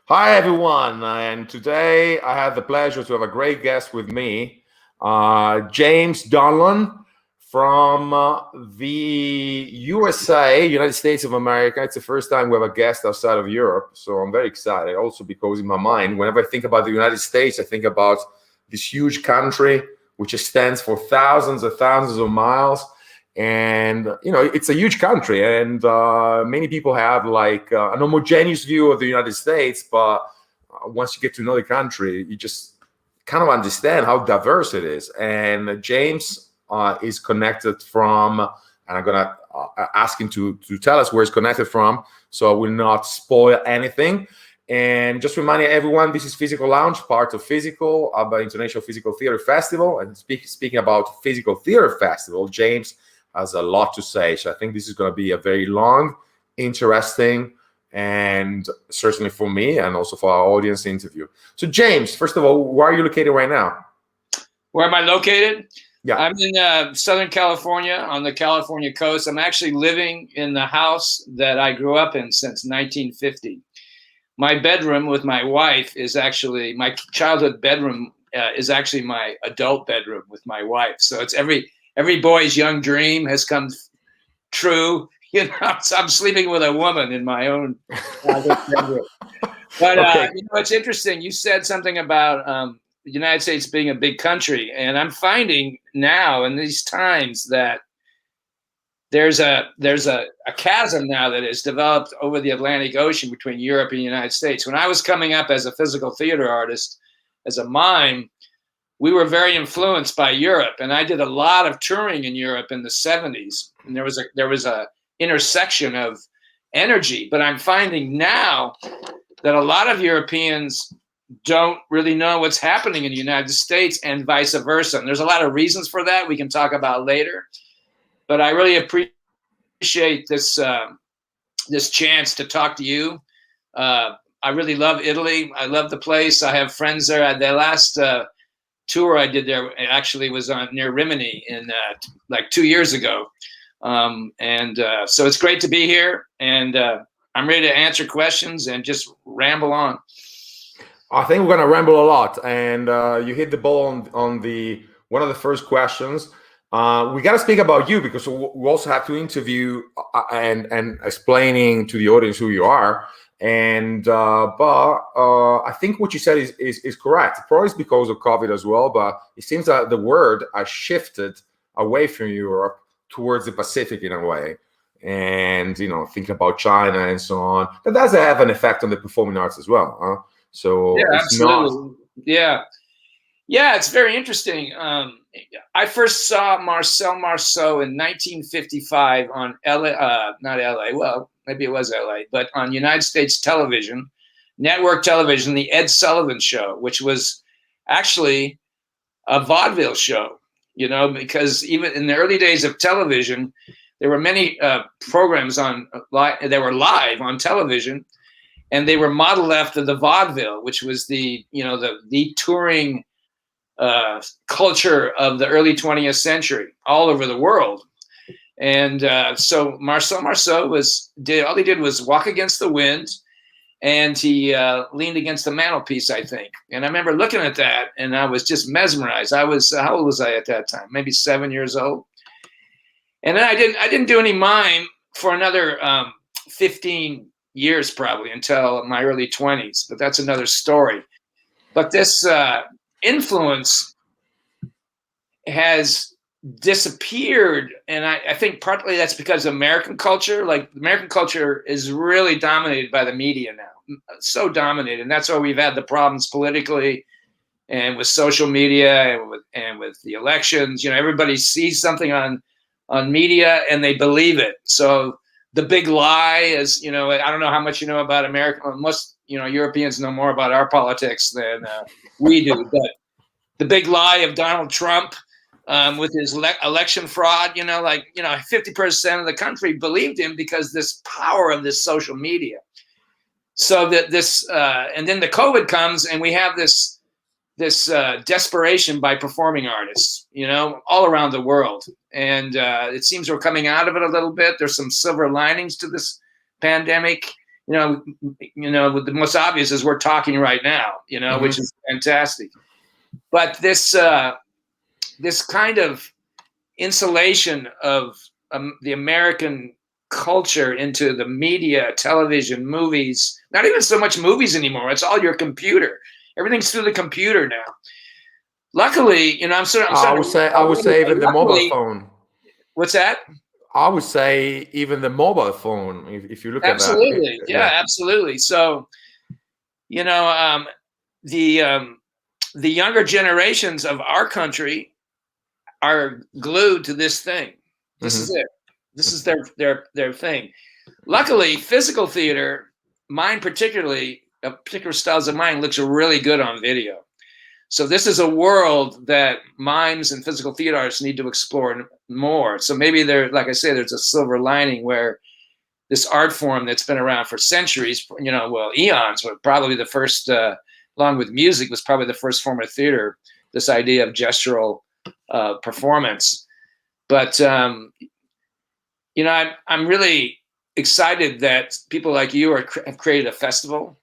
Hi, everyone. And today I have the pleasure to have a great guest with me, James Donlon from the USA, United States of America. It's the first time we have a guest outside of Europe. So I'm very excited. Also, because in my mind, whenever I think about the United States, I think about this huge country which extends for thousands and thousands of miles. And it's a huge country, and many people have like an homogeneous view of the United States. But once you get to know the country, you just kind of understand how diverse it is. And James is connected from, and I'm gonna ask him to tell us where he's connected from, so I will not spoil anything. And just reminding everyone, this is Physical Lounge, part of Fisico, Alba International Physical Theater Festival. And speaking about Physical Theater Festival, James has a lot to say. So I think this is going to be a very long, interesting, and certainly for me and also for our audience interview. So James, first of all, where are you located right now? Where am I located? Yeah. I'm in Southern California, on the California coast. I'm actually living in the house that I grew up in since 1950. My bedroom with my wife is actually, my childhood bedroom is actually my adult bedroom with my wife. So it's every boy's young dream has come true. So I'm sleeping with a woman in my own bedroom. But Okay. it's interesting. You said something about the United States being a big country, and I'm finding now in these times that there's a chasm now that has developed over the Atlantic Ocean between Europe and the United States. When I was coming up as a physical theater artist, as a mime, we were very influenced by Europe, and I did a lot of touring in Europe in the 70s. And there was a intersection of energy. But I'm finding now that a lot of Europeans don't really know what's happening in the United States, and vice versa. And there's a lot of reasons for that we can talk about later. But I really appreciate this this chance to talk to you. I really love Italy. I love the place. I have friends there. The last tour I did there actually was near Rimini in like 2 years ago. So it's great to be here, and I'm ready to answer questions and just ramble on. I think we're going to ramble a lot, and you hit the ball on the one of the first questions. We got to speak about you because we also have to interview and explaining to the audience who you are. And but I think what you said is correct. Probably it's because of COVID as well, but it seems that the word has shifted away from Europe towards the Pacific in a way. And think about China and so on. That does have an effect on the performing arts as well. Huh? So yeah, it's absolutely. not. Yeah, it's very interesting. I first saw Marcel Marceau in 1955 on not LA. Well, maybe it was LA, but on United States television, network television, the Ed Sullivan Show, which was actually a vaudeville show. Because even in the early days of television, there were many programs that were live on television, and they were modeled after the vaudeville, which was the touring culture of the early 20th century all over the world. And so Marcel Marceau all he did was walk against the wind, and he leaned against the mantelpiece, I think. And I remember looking at that, and I was just mesmerized. How old was I at that time? Maybe 7 years old. And then I didn't do any mime for another 15 years probably until my early 20s, but that's another story. But this influence has disappeared, and I think partly that's because of American culture. Like, American culture is really dominated by the media now, so dominated, and that's why we've had the problems politically and with social media and with the elections. Everybody sees something on media and they believe it. So the big lie is, I don't know how much you know about America. Most Europeans know more about our politics than we do, but the big lie of Donald Trump with his election fraud, 50% of the country believed him because this power of this social media. So that and then the COVID comes, and we have this desperation by performing artists, all around the world. And it seems we're coming out of it a little bit. There's some silver linings to this pandemic. the most obvious is we're talking right now, which is fantastic. But this kind of insulation of the American culture into the media, television, movies, not even so much movies anymore. It's all your computer. Everything's through the computer now. Luckily, I would say even the mobile phone. What's that? I would say even the mobile phone, if you look absolutely. at that. Yeah, absolutely. So, the younger generations of our country are glued to this thing. This is it. This is their thing. Luckily, physical theater, mine particularly, particular styles of mine, looks really good on video. So this is a world that mimes and physical theater artists need to explore more. So maybe like I say, there's a silver lining where this art form that's been around for centuries, eons, but probably the first, along with music, was probably the first form of theater, this idea of gestural performance. But, I'm really excited that people like you have created a festival.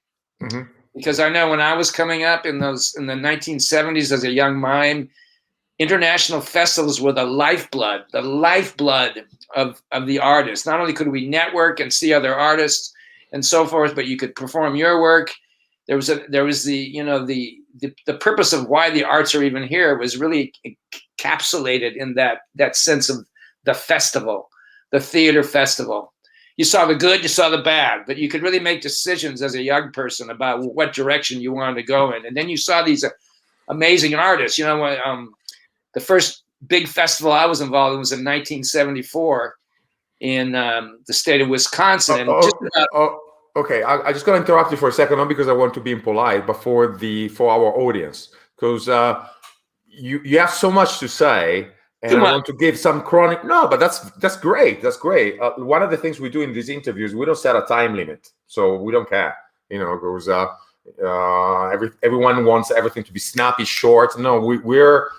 Because I know when I was coming up in the 1970s as a young mime, international festivals were the lifeblood of the artist. Not only could we network and see other artists and so forth, but you could perform your work. There was the purpose of why the arts are even here was really encapsulated in that sense of the festival, the theater festival. You saw the good, you saw the bad, but you could really make decisions as a young person about what direction you wanted to go in. And then you saw these amazing artists. The first big festival I was involved in was in 1974 in the state of Wisconsin. Okay, I just got to interrupt you for a second, not because I want to be impolite, but for our audience, because you have so much to say. And I want to give some chronic. No, but that's great. That's great. One of the things we do in these interviews, we don't set a time limit, so we don't care. Because everyone wants everything to be snappy, short. No, we're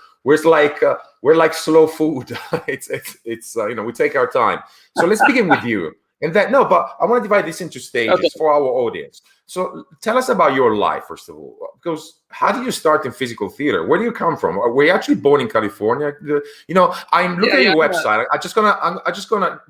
like slow food. it's we take our time. So let's begin with you. But I want to divide this into stages for our audience. So tell us about your life, first of all, because how did you start in physical theater? Where do you come from? Were you actually born in California? I'm looking at your website. I'm just gonna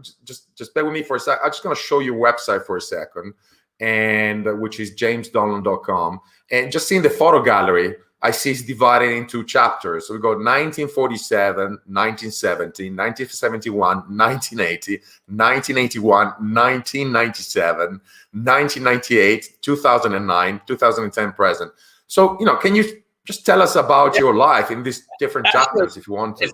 bear with me for a sec. I'm just gonna show your website for a second, and which is jamesdonlon.com. And just seeing the photo gallery, I see it's divided into chapters. So we go 1947, 1970, 1971, 1980, 1981, 1997, 1998, 2009, 2010, present. So, can you just tell us about your life in these different chapters if you want to?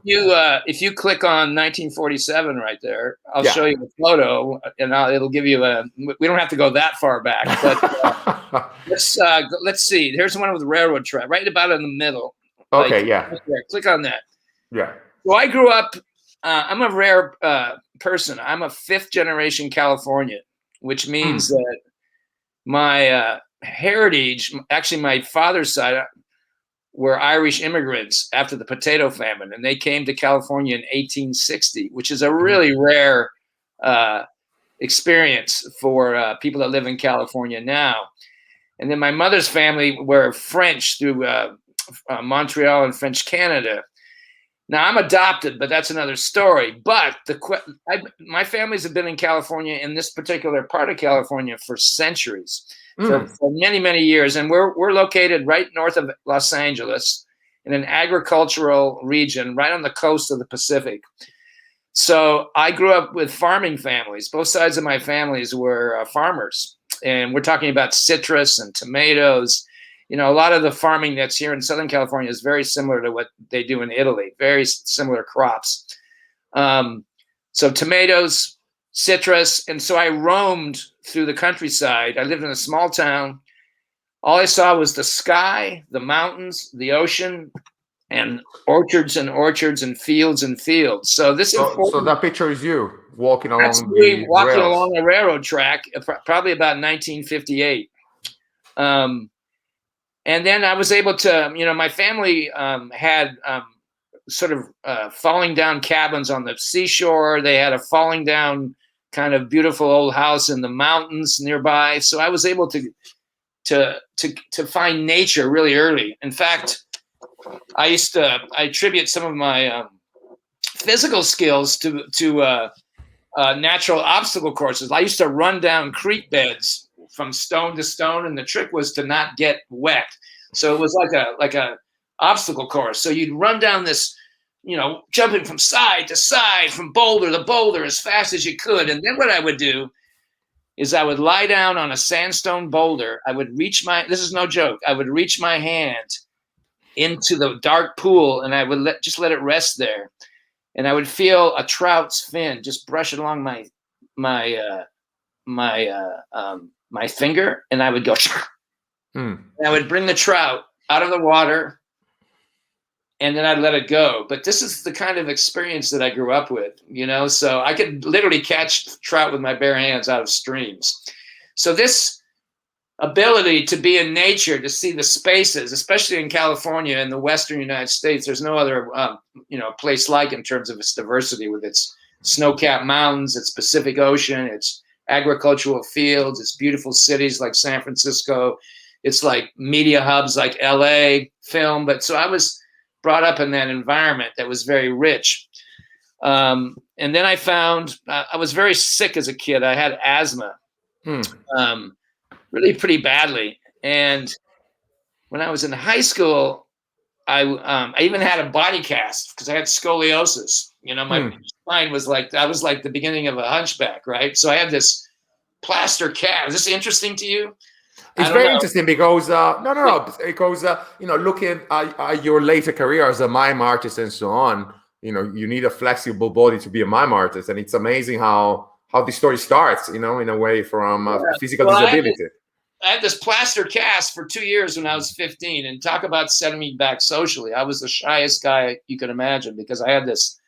If you click on 1947 right there, I'll show you the photo, and it'll give you we don't have to go that far back, but let's see. Here's one with the railroad track, right about in the middle. Okay, right there. Click on that. Yeah. So I grew up, I'm a rare person. I'm a fifth generation Californian, which means that my heritage, actually my father's side, were Irish immigrants after the potato famine, and they came to California in 1860, which is a really rare experience for people that live in California now. And then my mother's family were French through Montreal and French Canada. Now I'm adopted, but that's another story. But my families have been in California, in this particular part of California, for centuries. For many, many years. And we're located right north of Los Angeles in an agricultural region right on the coast of the Pacific. So I grew up with farming families. Both sides of my families were farmers. And we're talking about citrus and tomatoes. A lot of the farming that's here in Southern California is very similar to what they do in Italy, very similar crops. So tomatoes, citrus. And so I roamed through the countryside. I lived in a small town. All I saw was the sky, the mountains, the ocean, and orchards and orchards and fields and fields. So so that picture is you walking along along the railroad track, probably about 1958. And then I was able to, my family had sort of falling down cabins on the seashore. They had a falling down kind of beautiful old house in the mountains nearby. So I was able to find nature really early. In fact, I attribute some of my physical skills to natural obstacle courses. I used to run down creek beds from stone to stone, and the trick was to not get wet. So it was like a obstacle course. So you'd run down this, jumping from side to side, from boulder to boulder as fast as you could. And then what I would do is I would lie down on a sandstone boulder. I would reach this is no joke, I would reach my hand into the dark pool, and I would let it rest there. And I would feel a trout's fin just brush along my finger, and I would go, and I would bring the trout out of the water, and then I'd let it go. But this is the kind of experience that I grew up with, so I could literally catch trout with my bare hands out of streams. So this ability to be in nature, to see the spaces, especially in California and the Western United States, there's no other, place like in terms of its diversity, with its snow-capped mountains, its Pacific Ocean, its agricultural fields, its beautiful cities like San Francisco. It's like media hubs like LA, film. But so I was brought up in that environment that was very rich. And then I found I was very sick as a kid. I had asthma, really pretty badly. And when I was in high school, I even had a body cast because I had scoliosis. My spine was I was like the beginning of a hunchback, right? So I had this plaster cast. Is this interesting to you? It's very interesting because because looking at your later career as a mime artist and so on, you need a flexible body to be a mime artist, and it's amazing how the story starts, in a way from physical disability. I had this plaster cast for 2 years when I was 15, and talk about setting me back socially. I was the shyest guy you could imagine because I had this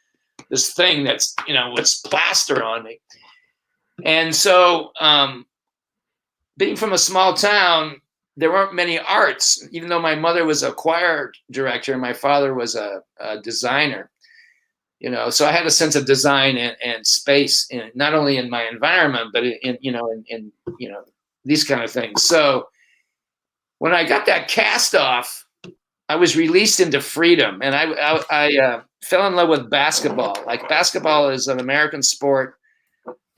thing that's was plaster on me, and so. Being from a small town, there weren't many arts, even though my mother was a choir director and my father was a designer, so I had a sense of design and space, not only in my environment, but in these kind of things. So when I got that cast off, I was released into freedom, and I fell in love with basketball. Like, basketball is an American sport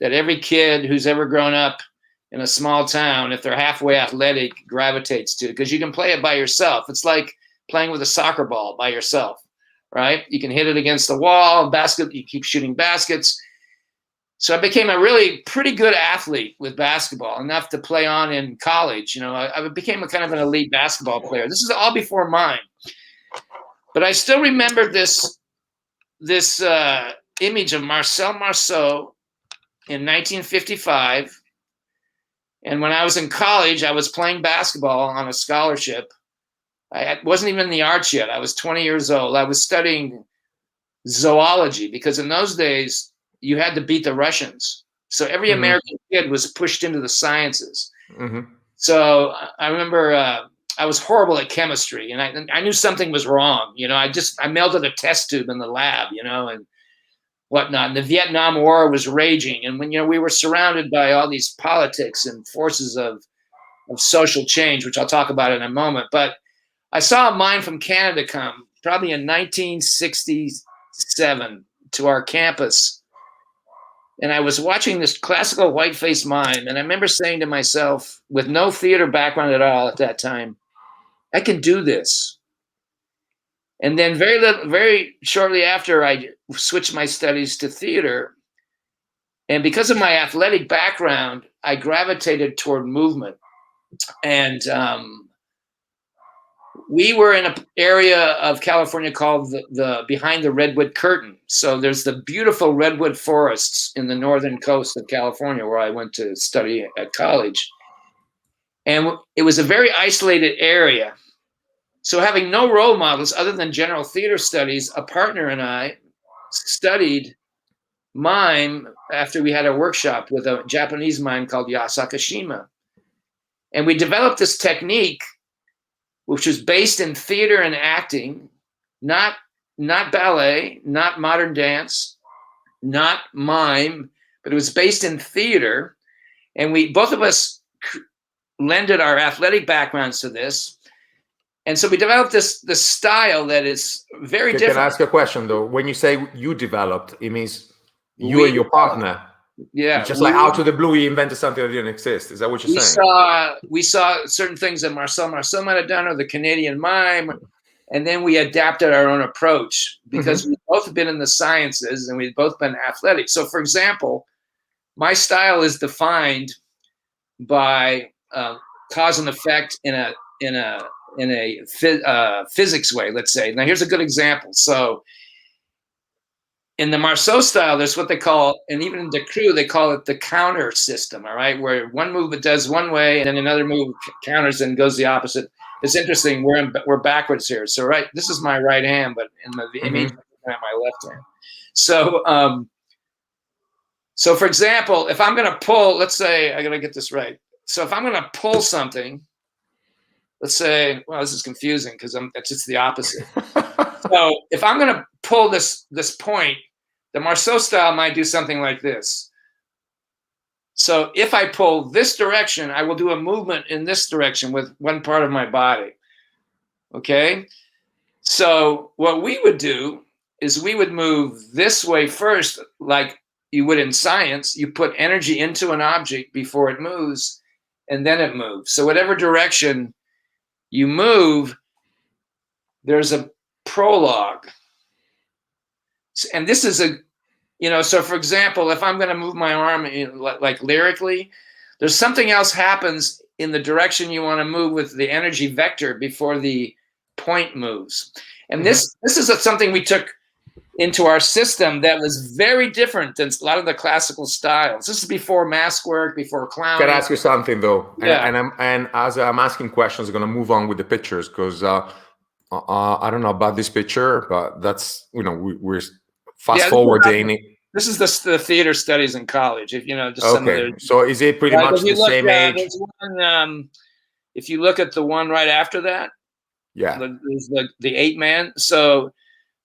that every kid who's ever grown up in a small town, if they're halfway athletic, gravitates to, because you can play it by yourself. It's like playing with a soccer ball by yourself, right? You can hit it against the wall, you keep shooting baskets. So I became a really pretty good athlete with basketball, enough to play on in college. I became a kind of an elite basketball player. This is all before mine. But I still remember this image of Marcel Marceau in 1955. And when I was in college, I was playing basketball on a scholarship. I wasn't even in the arts yet. I was 20 years old. I was studying zoology because in those days, you had to beat the Russians. So every American kid was pushed into the sciences. So I remember I was horrible at chemistry, and I knew something was wrong. I melted a test tube in the lab, and whatnot. And the Vietnam War was raging. And when, we were surrounded by all these politics and forces of social change, which I'll talk about in a moment. But I saw a mime from Canada come probably in 1967 to our campus. And I was watching this classical white-faced mime. And I remember saying to myself, with no theater background at all at that time, I can do this. And then very shortly after, I switched my studies to theater. And because of my athletic background, I gravitated toward movement. And we were in an area of California called the Behind the Redwood Curtain. So there's the beautiful redwood forests in the northern coast of California where I went to study at college. And it was a very isolated area. So having no role models other than general theater studies, a partner and I studied mime after we had a workshop with a Japanese mime called Yasakashima. And we developed this technique, which was based in theater and acting, not ballet, not modern dance, not mime, but it was based in theater. And we, both of us lended our athletic backgrounds to this. And so we developed this style that is very different. Can I ask you a question though? When you say you developed, it means you and your partner. Yeah. Just like out of the blue, you invented something that didn't exist. Is that what you're saying? We saw certain things that Marcel might have done, or the Canadian mime. And then we adapted our own approach because we've both been in the sciences and we've both been athletic. So for example, my style is defined by cause and effect in a physics way, let's say. Now here's a good example. So in the Marceau style, there's what they call, and even in the crew, they call it the counter system, all right? Where one movement does one way and then another move counters and goes the opposite. It's interesting, we're backwards here. So this is my right hand, but in the image, I have my left hand. So, so for example, if I'm gonna pull, let's say, I gotta get this right. So if I'm gonna pull something, let's say, well, this is confusing because it's just the opposite. So if I'm going to pull this point, the Marceau style might do something like this. So if I pull this direction, I will do a movement in this direction with one part of my body. Okay? So what we would do is we would move this way first, like you would in science. You put energy into an object before it moves, and then it moves. So whatever direction you move, there's a prologue. And this is so for example, if I'm going to move my arm like lyrically, there's something else happens in the direction you want to move with the energy vector before the point moves. And this is something we took into our system that was very different than a lot of the classical styles. This is before mask work, before clowning. Can I ask you something though? Yeah. And as I'm asking questions, I'm going to move on with the pictures because I don't know about this picture, but that's, we're fast forwarding. This is the theater studies in college. If just some of the, so is it pretty much the same age? If you look at the one right after that, there's the 8-man. So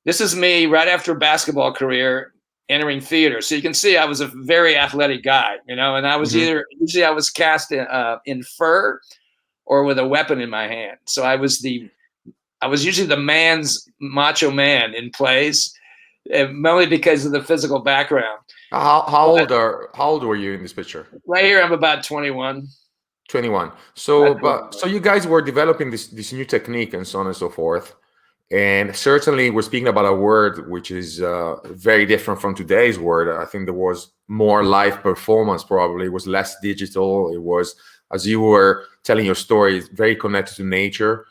this is me right after a basketball career entering theater. So you can see I was a very athletic guy, and I was usually I was cast in fur or with a weapon in my hand. So I was usually the man's macho man in plays, mainly because of the physical background. How old were you in this picture? Right here, I'm about 21. 21. So you guys were developing this new technique and so on and so forth. And certainly we're speaking about a word which is very different from today's word. I think there was more live performance, probably. It was less digital. It was, as you were telling your story, very connected to nature.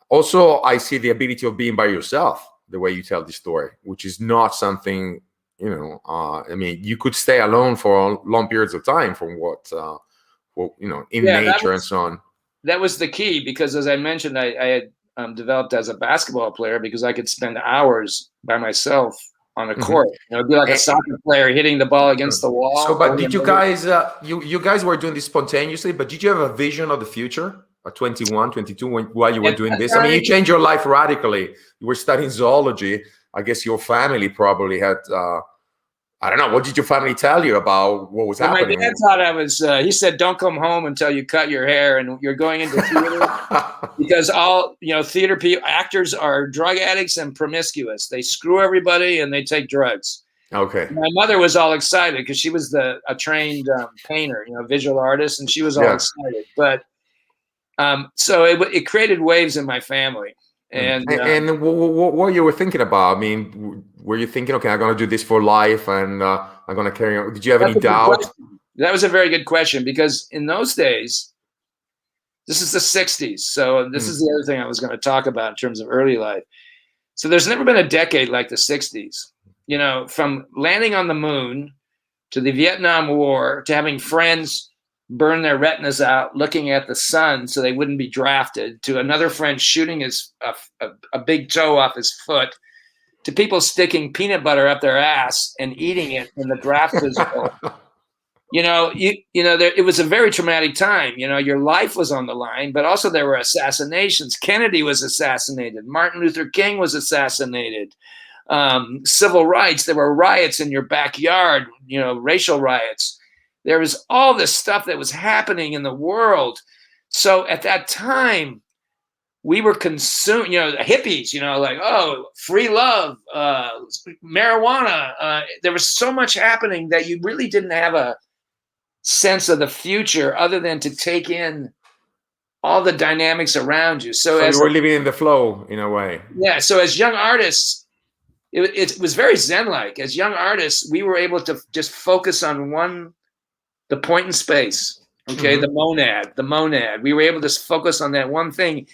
Also, I see the ability of being by yourself, the way you tell the story, which is not something, you could stay alone for long periods of time from nature and so on. That was the key because, as I mentioned, I had developed as a basketball player because I could spend hours by myself on a court. It'd be like a soccer player hitting the ball against the wall. So, but did you guys, you guys were doing this spontaneously, but did you have a vision of the future at 21, 22 while you were doing this? I mean, you changed your life radically. You were studying zoology. I guess your family probably had, I don't know, what did your family tell you about what was happening? My dad thought I was, he said, don't come home until you cut your hair and you're going into theater. Because all, theater people, actors are drug addicts and promiscuous. They screw everybody and they take drugs. Okay. My mother was all excited because she was a trained painter, visual artist, and she was all excited. But so it created waves in my family. And what you were thinking about? I mean, were you thinking, okay, I'm going to do this for life and I'm going to carry on? Did you have any doubt? That was a very good question because in those days, this is the 60s. So this is the other thing I was going to talk about in terms of early life. So there's never been a decade like the 60s. From landing on the moon to the Vietnam War to having friends burn their retinas out looking at the sun so they wouldn't be drafted, to another friend shooting a big toe off his foot, to people sticking peanut butter up their ass and eating it in the draft physical. It was a very traumatic time. Your life was on the line, but also there were assassinations. Kennedy was assassinated. Martin Luther King was assassinated. civil rights. There were riots in your backyard, you know, racial riots. There was all this stuff that was happening in the world. So at that time, we were consumed, you know, the hippies, you know, like, oh, free love, marijuana. There was so much happening that you really didn't have a sense of the future other than to take in all the dynamics around you. So you were living in the flow in a way. Yeah. So as young artists, it was very Zen-like. As young artists, we were able to just focus on the point in space. Okay. The monad. We were able to focus on that one thing.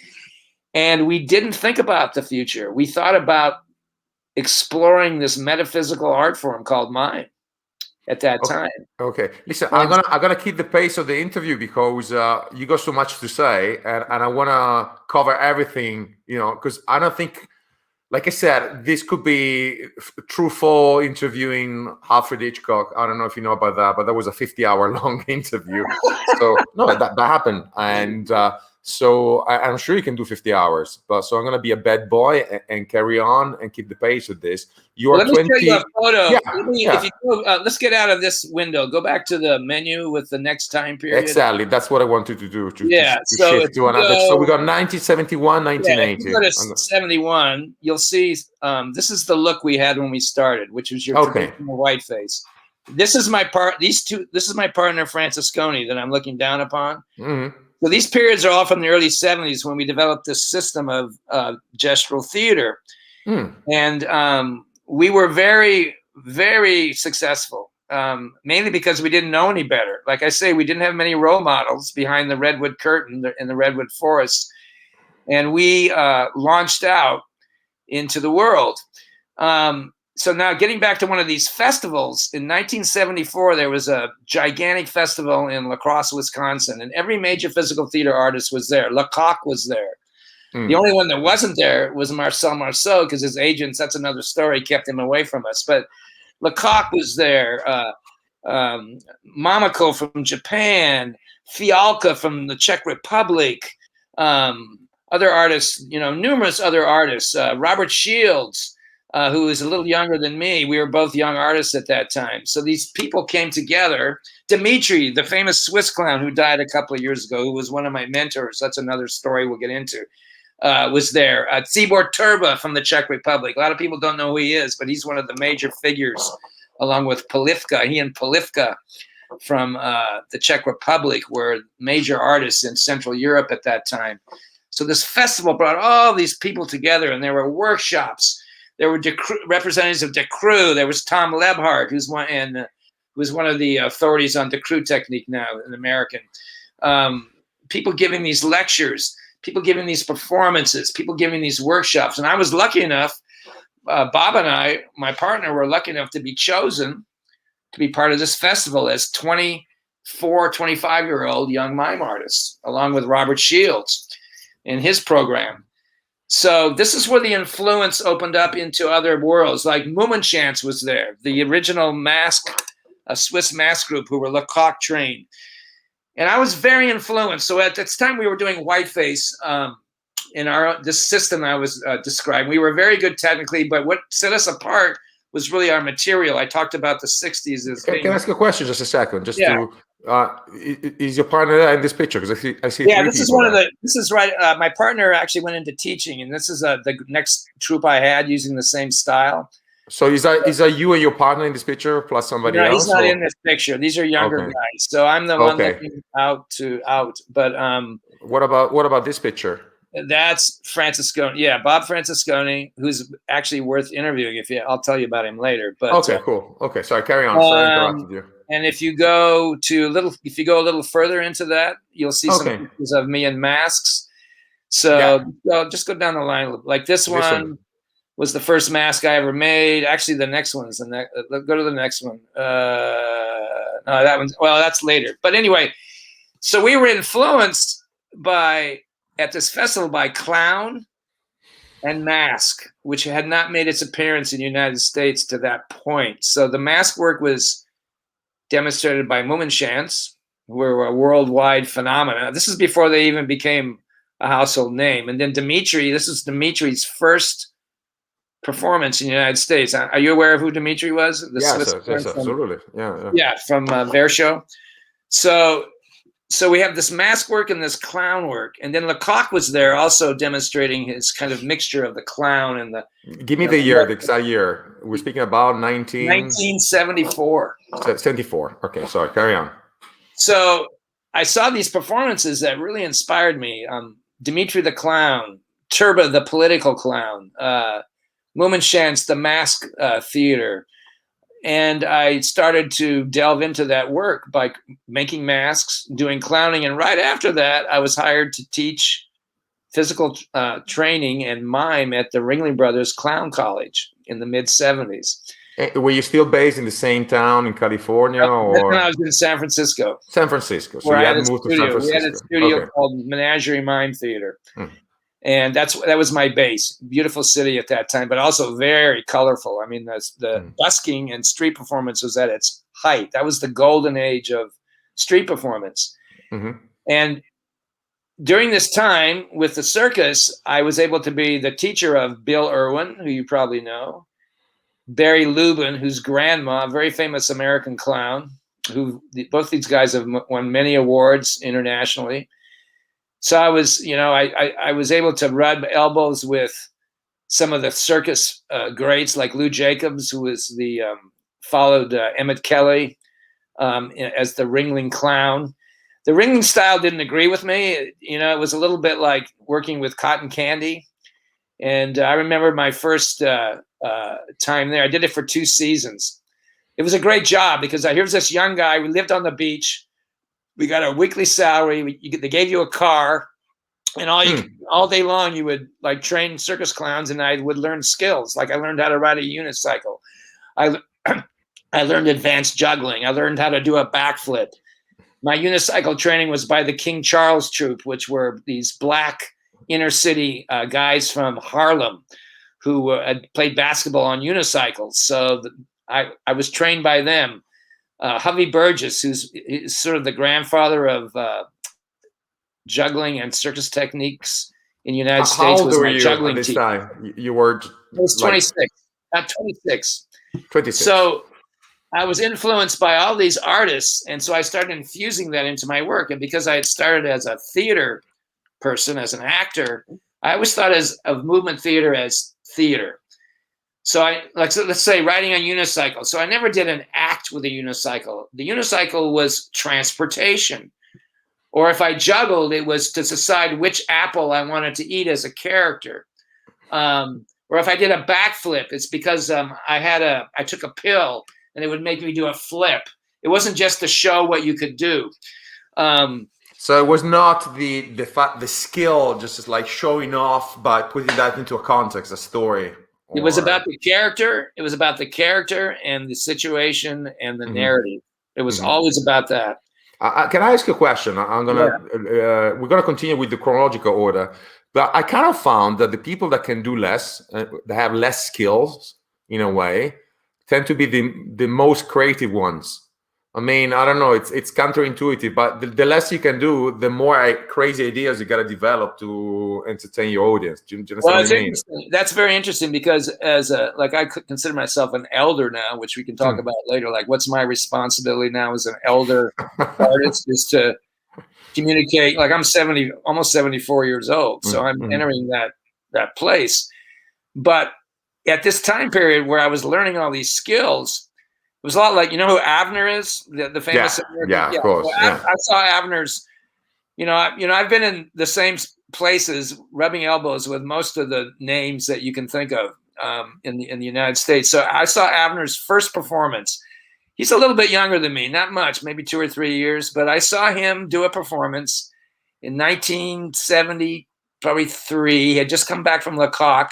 And we didn't think about the future. We thought about exploring this metaphysical art form called mime at that time. Okay. Listen, I'm gonna keep the pace of the interview because you got so much to say, and I wanna cover everything, you know, because I don't think, like I said, this could be true for interviewing Alfred Hitchcock. I don't know if you know about that, but that was a 50-hour long interview. So no, that happened. And so I'm sure you can do 50 hours, but so I'm going to be a bad boy and carry on and keep the pace with this. You are let me 20. show you a photo. Yeah, If you go, let's get out of this window. Go back to the menu with the next time period. Exactly. That's what I wanted to do. To shift to another. So we got 1971, 1980. If you go to 71, you'll see this is the look we had when we started, which was your traditional white face. This is my This is my partner Francisconi that I'm looking down upon. Mm-hmm. So these periods are all from the early 70s when we developed this system of gestural theater. And we were very, very successful, mainly because we didn't know any better. Like I say, we didn't have many role models behind the redwood curtain in the redwood forest. And we launched out into the world. So now getting back to one of these festivals, in 1974, there was a gigantic festival in La Crosse, Wisconsin, and every major physical theater artist was there. Lecoq was there. The only one that wasn't there was Marcel Marceau, because his agents, that's another story, kept him away from us. But Lecoq was there, Mamako from Japan, Fialka from the Czech Republic, other artists, you know, numerous other artists, Robert Shields, who is a little younger than me. We were both young artists at that time. So these people came together. Dimitri, the famous Swiss clown who died a couple of years ago, who was one of my mentors, that's another story we'll get into, was there. Tibor Turba from the Czech Republic. A lot of people don't know who he is, but he's one of the major figures, along with Polivka. He and Polivka from the Czech Republic were major artists in Central Europe at that time. So this festival brought all these people together, and there were workshops. There were representatives of Decru. There was Tom Lebhart, who's one of the authorities on Decru technique now, an American. People giving these lectures, people giving these performances, people giving these workshops. And I was lucky enough, Bob and I, my partner, were lucky enough to be chosen to be part of this festival as 24, 25-year-old young mime artists, along with Robert Shields in his program. So this is where the influence opened up into other worlds. Like Mummenschanz was there, the original a Swiss mask group who were Lecoq trained. And I was very influenced. So at this time we were doing whiteface in this system I was describing. We were very good technically, but what set us apart was really our material. I talked about the 60s as Can I ask a question just a second? Is your partner there in this picture? Because I see. Yeah, this is one of the. This is right. My partner actually went into teaching, and this is the next troupe I had using the same style. So is that you and your partner in this picture plus somebody else? No, he's not in this picture. These are younger guys. So I'm the one looking out. But what about this picture? That's Francisconi. Yeah, Bob Francisconi, who's actually worth interviewing. I'll tell you about him later. But okay, cool. Okay, sorry, carry on. Sorry, I interrupted you. And if you go a little further into that, you'll see some pictures of me in masks. So just go down the line. Like this one was the first mask I ever made. Actually, the next one is the next. Go to the next one. No, that one's, well, that's later. But anyway, so we were influenced at this festival by clown and mask, which had not made its appearance in the United States to that point. So the mask work was demonstrated by Mummenschanz, who were a worldwide phenomenon. This is before they even became a household name. And then Dimitri, this is Dimitri's first performance in the United States. Are you aware of who Dimitri was? The Yes, Swiss absolutely. Yeah. Yeah, from Verschow. So we have this mask work and this clown work, and then Lecoq was there also demonstrating his kind of mixture of the clown and the. Give me the year, the exact year. We're speaking about 1974. 74. Okay, sorry. Carry on. So I saw these performances that really inspired me. Dimitri the Clown, Turba the Political Clown, Mummenschanz the Mask Theater. And I started to delve into that work by making masks, doing clowning. And right after that, I was hired to teach physical training and mime at the Ringling Brothers Clown College in the mid-70s. Were you still based in the same town in California? Or I was in San Francisco. San Francisco. So you had moved to San Francisco. We had a studio called Menagerie Mime Theater. And that was my base. Beautiful city at that time, but also very colorful. I mean, the busking and street performance was at its height. That was the golden age of street performance. And during this time with the circus, I was able to be the teacher of Bill Irwin, who you probably know, Barry Lubin, whose grandma, a very famous American clown, who both these guys have won many awards internationally. So I was, I was able to rub elbows with some of the circus greats like Lou Jacobs, who was followed Emmett Kelly as the Ringling Clown. The Ringling style didn't agree with me. It was a little bit like working with cotton candy. And I remember my first time there. I did it for 2 seasons. It was a great job because here's this young guy. We lived on the beach. We got a weekly salary. They gave you a car, and all day long you would like train circus clowns, and I would learn skills. Like I learned how to ride a unicycle. I learned advanced juggling. I learned how to do a backflip. My unicycle training was by the King Charles Troupe, which were these black inner city guys from Harlem who had played basketball on unicycles. So I was trained by them. Hovey Burgess, who's sort of the grandfather of juggling and circus techniques in the United States, was my juggling teacher. Time? You were. I was 26. At 26. 26. So I was influenced by all these artists, and so I started infusing that into my work. And because I had started as a theater person, as an actor, I always thought of movement theater as theater. So let's say riding a unicycle. So I never did an act with a unicycle. The unicycle was transportation. Or if I juggled, it was to decide which apple I wanted to eat as a character. Or if I did a backflip, it's because I took a pill and it would make me do a flip. It wasn't just to show what you could do. So it was not the skill, just like showing off, but putting that into a context, a story. It was about the character. It was about the character and the situation and the narrative. It was always about that. Can I ask you a question? We're gonna continue with the chronological order, but I kind of found that the people that can do less, that have less skills in a way, tend to be the most creative ones. I mean, I don't know, it's counterintuitive, but the less you can do, the more crazy ideas you got to develop to entertain your audience. Do you understand what I mean? That's very interesting because I could consider myself an elder now, which we can talk about later. Like, what's my responsibility now as an elder artist is to communicate. Like, I'm almost 74 years old, so I'm entering that place. But at this time period where I was learning all these skills, it was a lot like, who Avner is, the famous American. Yeah, of course. I saw Avner's. I've been in the same places, rubbing elbows with most of the names that you can think of in the United States. So I saw Avner's first performance. He's a little bit younger than me, not much, maybe 2 or 3 years, but I saw him do a performance in 1970, probably 3. He had just come back from Lecoq.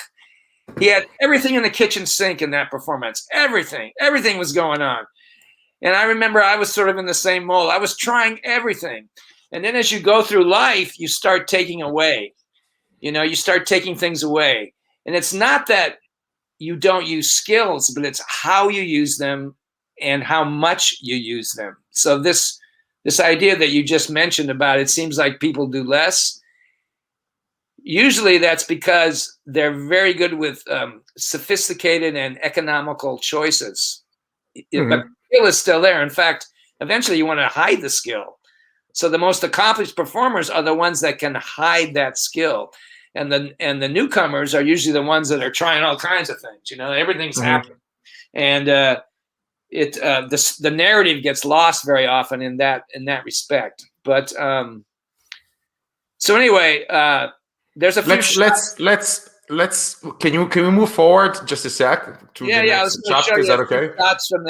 He had everything in the kitchen sink in that performance. Everything was going on. And I remember I was sort of in the same mold. I was trying everything. And then as you go through life, you start taking away. You start taking things away. And it's not that you don't use skills, but it's how you use them and how much you use them. So this idea that you just mentioned about it seems like people do less. Usually that's because they're very good with sophisticated and economical choices. Mm-hmm. But the skill is still there. In fact, eventually you want to hide the skill. So the most accomplished performers are the ones that can hide that skill. And the newcomers are usually the ones that are trying all kinds of things. Everything's Mm-hmm. happening. And the narrative gets lost very often in that respect. But so anyway, there's a few let's can we move forward just a sec to the I next was going to show chapter? Is you that okay? shots from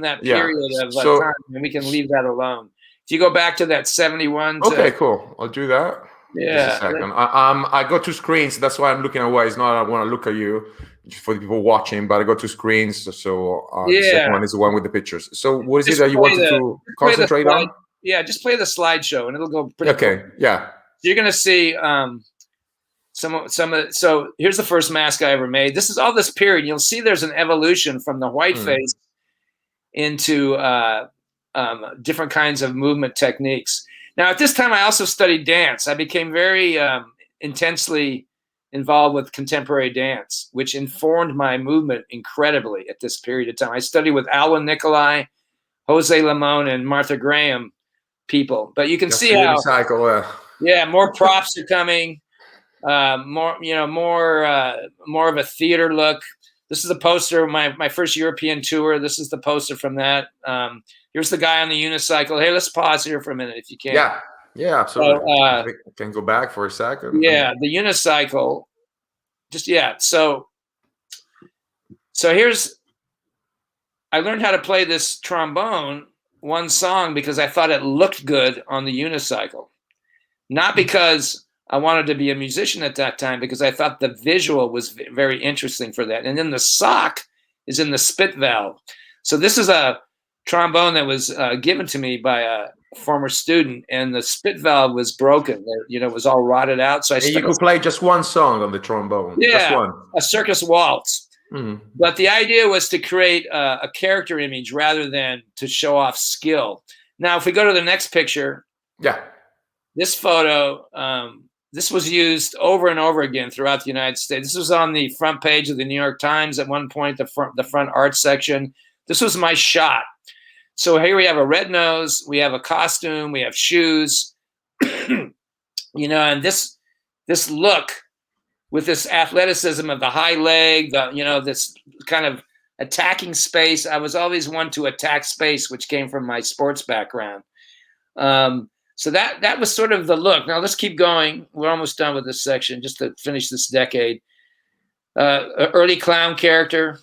that period of So, time, and we can leave that alone. If you go back to that 71 to, okay, cool. I'll do that. Yeah. Just a second. I got two screens. That's why I'm looking away. It's not I want to look at you, just for the people watching, but I got two screens. So the second one is the one with the pictures. So what is it that you wanted to concentrate on? Yeah, just play the slideshow, and it'll go pretty okay. quick. Yeah. You're going to see so here's the first mask I ever made. This is all this period. You'll see there's an evolution from the white face into different kinds of movement techniques. Now, at this time, I also studied dance. I became very intensely involved with contemporary dance, which informed my movement incredibly at this period of time. I studied with Alba Nicolai, Jose Limon, and Martha Graham people. But you can see how more props are coming. More of a theater look. This is a poster of my first European tour. This is the poster from that. Here's the guy on the unicycle. Hey, let's pause here for a minute if you can. Yeah, absolutely. So, I think I can go back for a second. Yeah, the unicycle. So here's. I learned how to play this trombone, one song, because I thought it looked good on the unicycle, not because I wanted to be a musician at that time, because I thought the visual was very interesting for that. And then the sock is in the spit valve. So this is a trombone that was given to me by a former student, and the spit valve was broken. It was all rotted out. So you could play just one song on the trombone. Yeah, just one. A circus waltz. Mm-hmm. But the idea was to create a character image rather than to show off skill. Now, if we go to the next picture, this photo. This was used over and over again throughout the United States. This was on the front page of the New York Times at one point, the front art section. This was my shot. So here we have a red nose, we have a costume, we have shoes, and this look with this athleticism of the high leg, this kind of attacking space. I was always one to attack space, which came from my sports background. So that was sort of the look. Now let's keep going. We're almost done with this section, just to finish this decade. An early clown character,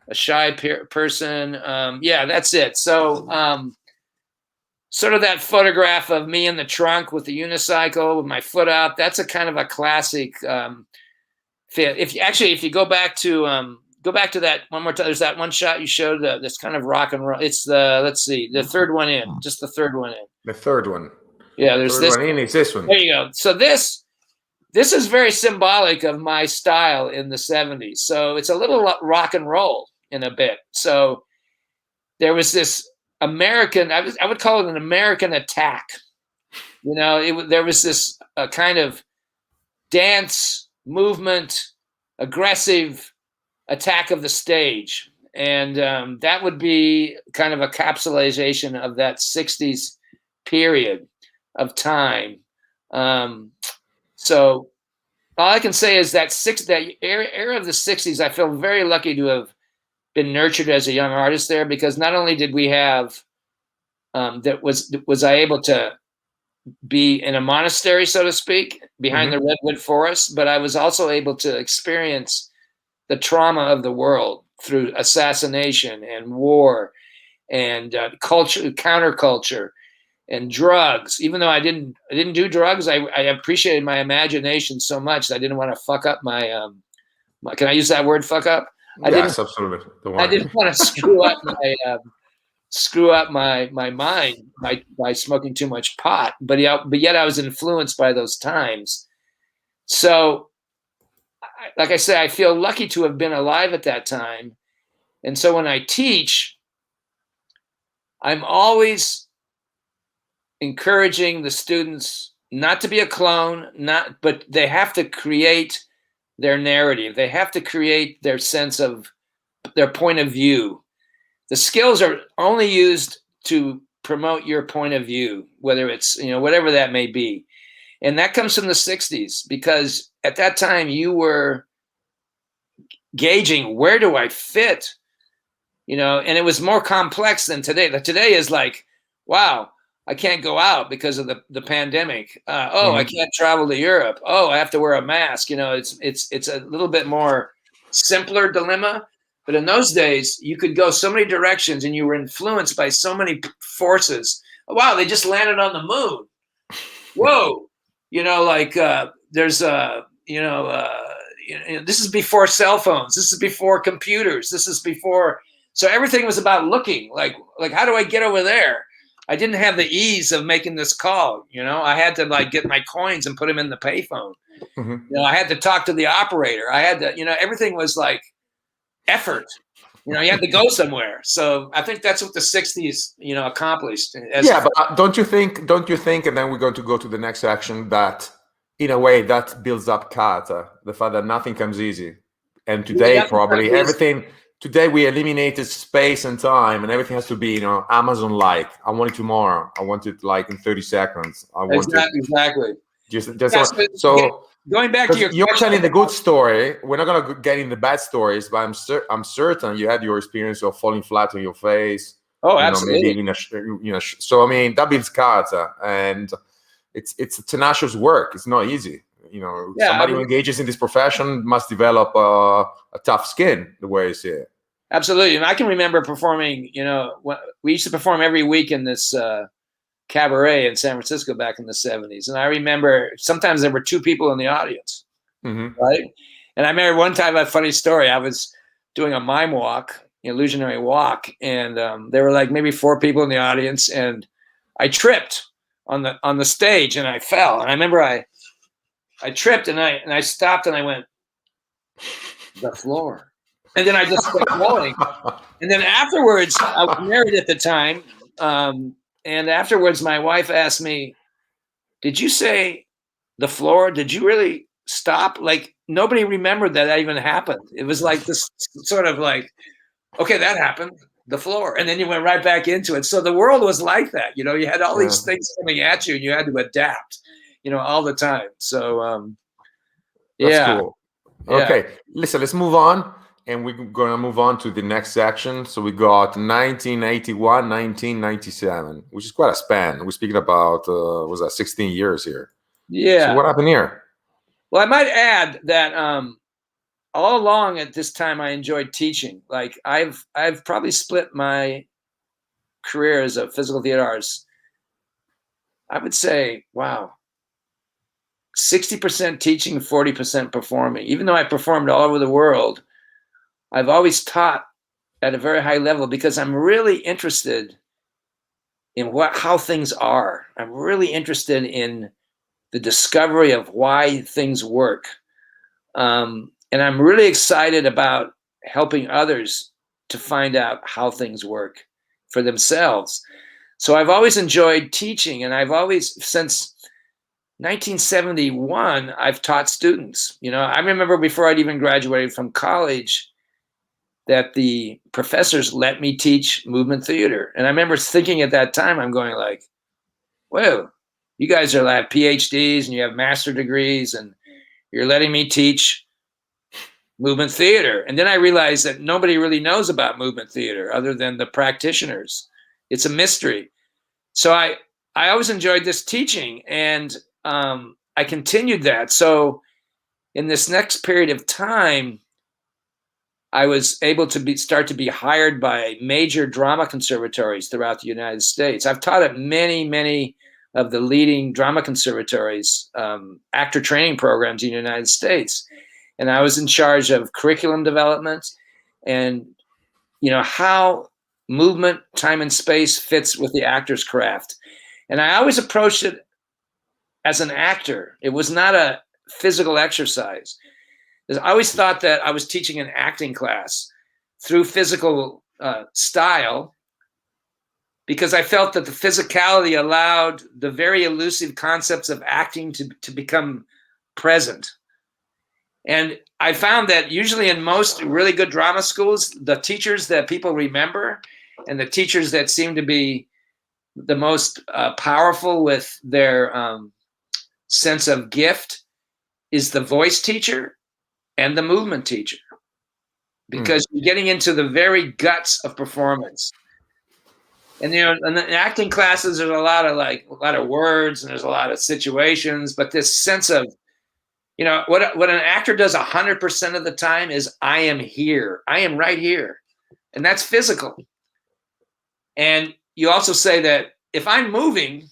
a shy person. That's it. So sort of that photograph of me in the trunk with the unicycle with my foot up. That's a kind of a classic fit. If you go back to that one more time. There's that one shot you showed. This kind of rock and roll. It's the third one in. Just the third one in. The third one. Yeah, there's this one in. It's this one. There you go. So this is very symbolic of my style in the 70s. So it's a little rock and roll in a bit. So there was this American. I would call it an American attack. There was this kind of dance movement, aggressive attack of the stage, and that would be kind of a capsulization of that 60s period of time. So all I can say is that era of the 60s, I feel very lucky to have been nurtured as a young artist there, because not only did we have was I able to be in a monastery, so to speak, behind the redwood forest, but I was also able to experience the trauma of the world through assassination and war and culture, counterculture, and drugs. Even though I didn't do drugs, I appreciated my imagination so much that I didn't want to fuck up my can I use that word, fuck up? Yes, absolutely. I didn't want to screw up my mind by smoking too much pot, but yet I was influenced by those times. So, like I say, I feel lucky to have been alive at that time. And so when I teach, I'm always encouraging the students not to be a clone, but they have to create their narrative. They have to create their sense of their point of view. The skills are only used to promote your point of view, whether it's, whatever that may be. And that comes from the 60s, because at that time you were gauging, where do I fit? And it was more complex than today. Today is like, wow, I can't go out because of the pandemic. I can't travel to Europe. I have to wear a mask. It's a little bit more simpler dilemma. But in those days, you could go so many directions, and you were influenced by so many forces. Wow, they just landed on the moon. Whoa, this is before cell phones. This is before computers. This is before. So everything was about looking like how do I get over there? I didn't have the ease of making this call. I had to get my coins and put them in the payphone. I had to talk to the operator. I had to, everything was like effort. You had to go somewhere. So I think that's what the 60s, accomplished. But don't you think, and then we're going to go to the next section, that in a way that builds up character, the fact that nothing comes easy. And today probably everything, today we eliminated space and time, and everything has to be, Amazon-like. I want it tomorrow. I want it in 30 seconds. I want exactly. So going back to you're telling the good story. We're not going to get in the bad stories, but I'm certain you had your experience of falling flat on your face. Absolutely. Maybe so I mean, that builds character, and it's tenacious work. It's not easy. Somebody who engages in this profession must develop a tough skin, the way you see it. Absolutely. And I can remember performing, we used to perform every week in this cabaret in San Francisco back in the 70s. And I remember sometimes there were 2 people in the audience, right? And I remember one time, a funny story, I was doing a mime walk, illusionary walk, and there were maybe 4 people in the audience, and I tripped on the stage, and I fell. And I remember I tripped, and I stopped, and I went, the floor. And then I just kept going. And then afterwards, I was married at the time, and afterwards my wife asked me, did you say the floor? Did you really stop? Nobody remembered that even happened. It was this sort of okay, that happened, the floor. And then you went right back into it. So the world was like that. You had all these things coming at you, and you had to adapt, all the time. So, That's cool. Okay, listen, let's move on. And we're going to move on to the next section. So we got 1981, 1997, which is quite a span. We're speaking about, 16 years here. Yeah. So what happened here? Well, I might add that all along at this time, I enjoyed teaching. I've probably split my career as a physical theater artist. I would say, wow, 60% teaching, 40% performing. Even though I performed all over the world, I've always taught at a very high level because I'm really interested in how things are. I'm really interested in the discovery of why things work. And I'm really excited about helping others to find out how things work for themselves. So I've always enjoyed teaching, and I've always, since 1971, I've taught students. I remember before I'd even graduated from college, that the professors let me teach movement theater. And I remember thinking at that time, I'm going whoa, you guys have PhDs and you have master degrees, and you're letting me teach movement theater. And then I realized that nobody really knows about movement theater other than the practitioners. It's a mystery. So I always enjoyed this teaching, and I continued that. So in this next period of time, I was able to start to be hired by major drama conservatories throughout the United States. I've taught at many of the leading drama conservatories, actor training programs in the United States. And I was in charge of curriculum development and, how movement, time, and space fits with the actor's craft. And I always approached it as an actor. It was not a physical exercise. I always thought that I was teaching an acting class through physical style, because I felt that the physicality allowed the very elusive concepts of acting to become present. And I found that usually in most really good drama schools, the teachers that people remember and the teachers that seem to be the most powerful with their sense of gift is the voice teacher and the movement teacher, because you're getting into the very guts of performance. And you know, in the acting classes, there's a lot of words and there's a lot of situations, but this sense of, you know, what an actor does 100% of the time is I am here, I am right here, and that's physical. And you also say that if I'm moving,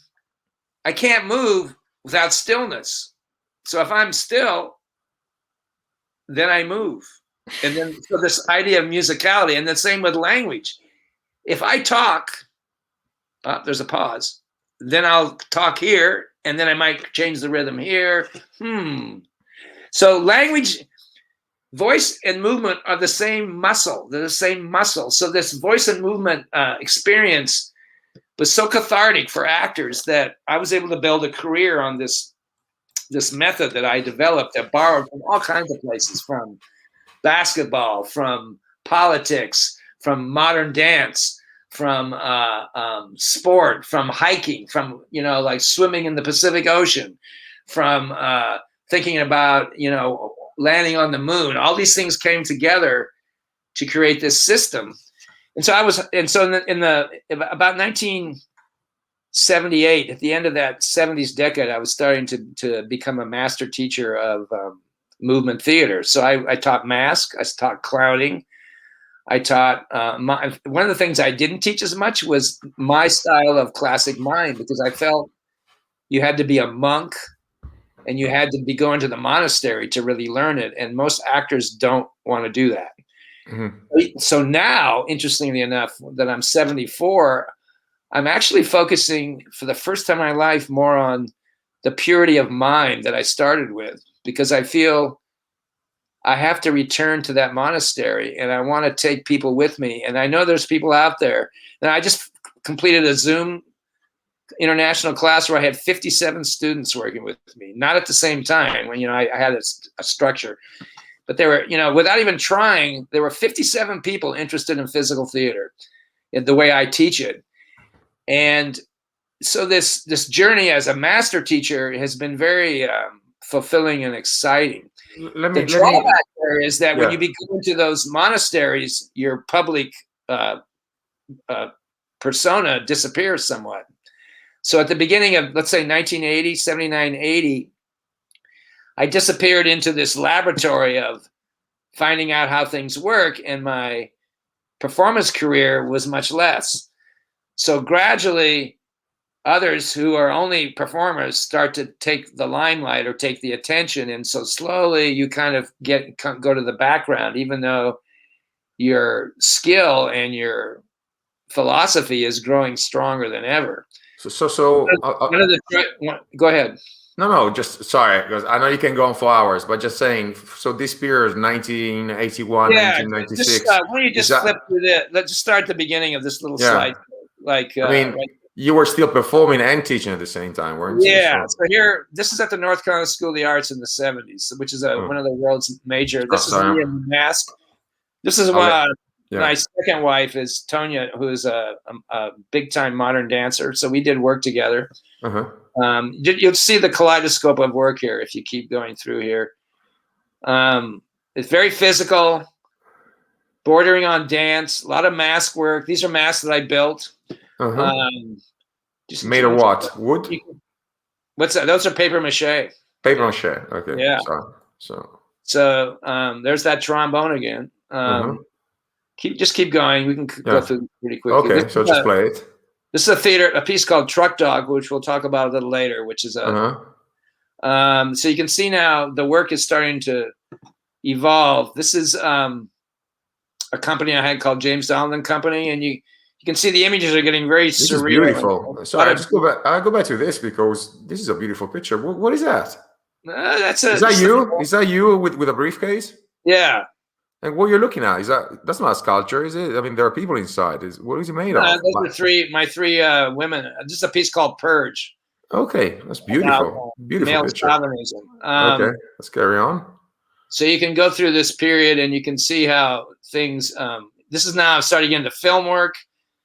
I can't move without stillness. So if I'm still, then I move. And then so this idea of musicality, and the same with language. If I talk, there's a pause, then I'll talk here, and then I might change the rhythm here. So language, voice and movement are the same muscle. They're the same muscle. So this voice and movement experience was so cathartic for actors that I was able to build a career on this method that I developed that borrowed from all kinds of places, from basketball, from politics, from modern dance, from sport, from hiking, from, you know, like swimming in the Pacific Ocean, from thinking about, you know, landing on the moon. All these things came together to create this system. And so in about 1978, at the end of that 70s decade, I was starting to become a master teacher of movement theater. So I taught mask, I taught clowning, I taught one of the things I didn't teach as much was my style of classic mime, because I felt you had to be a monk and you had to be going to the monastery to really learn it. And most actors don't want to do that. So now, interestingly enough, that I'm 74, I'm actually focusing for the first time in my life more on the purity of mind that I started with, because I feel I have to return to that monastery and I want to take people with me. And I know there's people out there. And I just completed a Zoom international class where I had 57 students working with me, not at the same time when, you know, I had a structure, but there were, you know, without even trying, there were 57 people interested in physical theater in the way I teach it. And so this journey as a master teacher has been very fulfilling and exciting. The drawback there is that when you go into those monasteries, your public persona disappears somewhat. So at the beginning of, let's say, 1980, 79, 80, I disappeared into this laboratory of finding out how things work, and my performance career was much less. So gradually, others who are only performers start to take the limelight or take the attention, and so slowly you kind of go to the background, even though your skill and your philosophy is growing stronger than ever. Go ahead. No, just sorry, because I know you can go on for hours, but just saying, so this period, 1981, 1996. Why don't you just flip through that? Let's just start at the beginning of this little slide. Like, I mean, you were still performing and teaching at the same time, weren't you? Yeah. So here, this is at the North Carolina School of the Arts in the 70s, which is one of the world's major. This is me in mask. This is my second wife is Tonya, who is a big-time modern dancer. So we did work together. You'll see the kaleidoscope of work here if you keep going through here. It's very physical, bordering on dance, a lot of mask work. These are masks that I built. Made of what? Wood? What's that? Those are paper mache. Paper mache. Okay. Yeah. So there's that trombone again. Just keep going. We can go through pretty quickly. Okay, so just play it. This is a piece called Truck Dog, which we'll talk about a little later, which is so you can see now the work is starting to evolve. This is a company I had called James Donlon Company, and you can see the images are getting very surreal. Is beautiful. Sorry, I'll go back to this because this is a beautiful picture. What is that? Is that you? Is that you with a briefcase? Yeah. And what you're looking at, that's not a sculpture, is it? I mean, there are people inside. What is it made of? Those are my three women. This is a piece called Purge. Okay, that's About beautiful. Beautiful male picture. chauvinism. Okay, let's carry on. So you can go through this period and you can see how things. This is now starting into film work.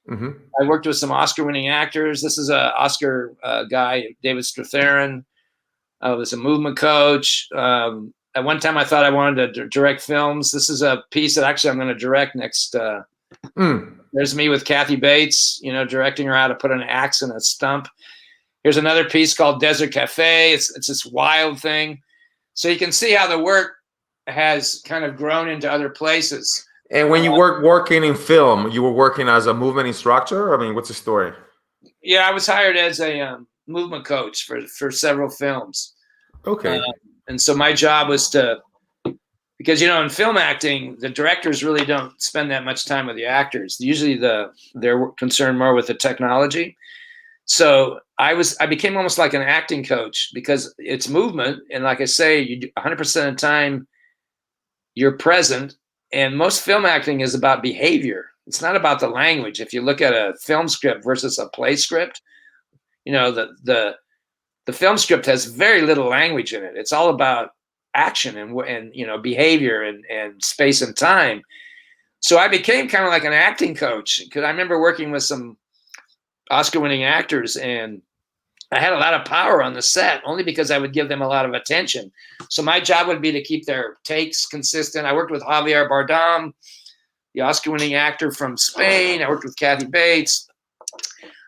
Mm-hmm. I worked with some Oscar-winning actors. This is a Oscar guy, David Strathairn. I was a movement coach. At one time, I thought I wanted to direct films. This is a piece that actually I'm going to direct next. There's me with Kathy Bates, directing her how to put an axe in a stump. Here's another piece called Desert Cafe. It's this wild thing. So you can see how the work has kind of grown into other places. And when you working in film, you were working as a movement instructor? I mean, what's the story? Yeah, I was hired as a movement coach for several films. Okay. And so my job was because, in film acting, the directors really don't spend that much time with the actors. Usually they're concerned more with the technology. So I became almost like an acting coach because it's movement. And like I say, you do 100% of the time you're present. And most film acting is about behavior. It's not about the language. If you look at a film script versus a play script, the film script has very little language in it. It's all about action and behavior and space and time. So I became kind of like an acting coach because I remember working with some Oscar-winning actors, and I had a lot of power on the set only because I would give them a lot of attention. So my job would be to keep their takes consistent. I worked with Javier Bardem, the Oscar-winning actor from Spain. I worked with Kathy Bates.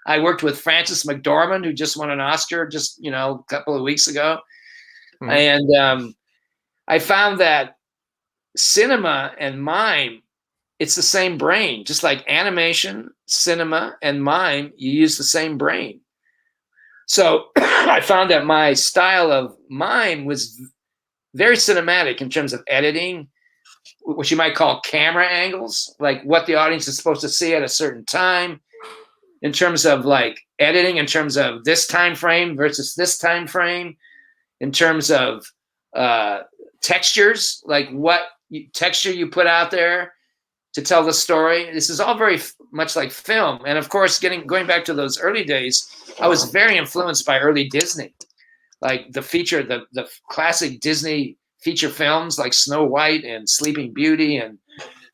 I worked with Frances McDormand, who just won an Oscar just, a couple of weeks ago. Mm-hmm. And I found that cinema and mime, it's the same brain. Just like animation, cinema, and mime, you use the same brain. So I found that my style of mime was very cinematic in terms of editing, what you might call camera angles, like what the audience is supposed to see at a certain time, in terms of like editing, in terms of this time frame versus this time frame, in terms of textures, like what texture you put out there to tell the story. This is all very much like film. And of course, going back to those early days, I was very influenced by early Disney, like the classic Disney feature films like Snow White and Sleeping Beauty and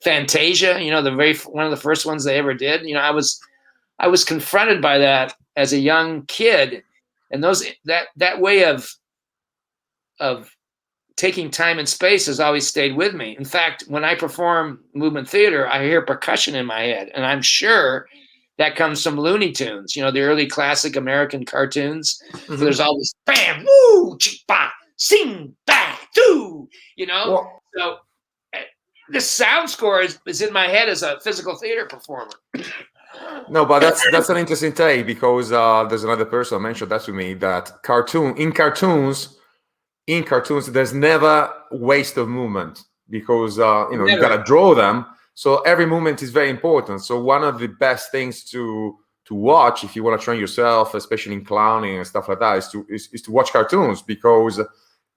Fantasia, one of the first ones they ever did. I was confronted by that as a young kid, and that way of taking time and space has always stayed with me. In fact, when I perform movement theater, I hear percussion in my head, and I'm sure that comes from Looney Tunes, the early classic American cartoons. Mm-hmm. So there's all this bam, woo, chip-ba, sing, ba, doo, Well, so this sound score is in my head as a physical theater performer. No, but that's an interesting take because there's another person who mentioned that to me, that in cartoons, there's never waste of movement because you gotta draw them. So every movement is very important. So one of the best things to watch if you want to train yourself, especially in clowning and stuff like that, is to watch cartoons because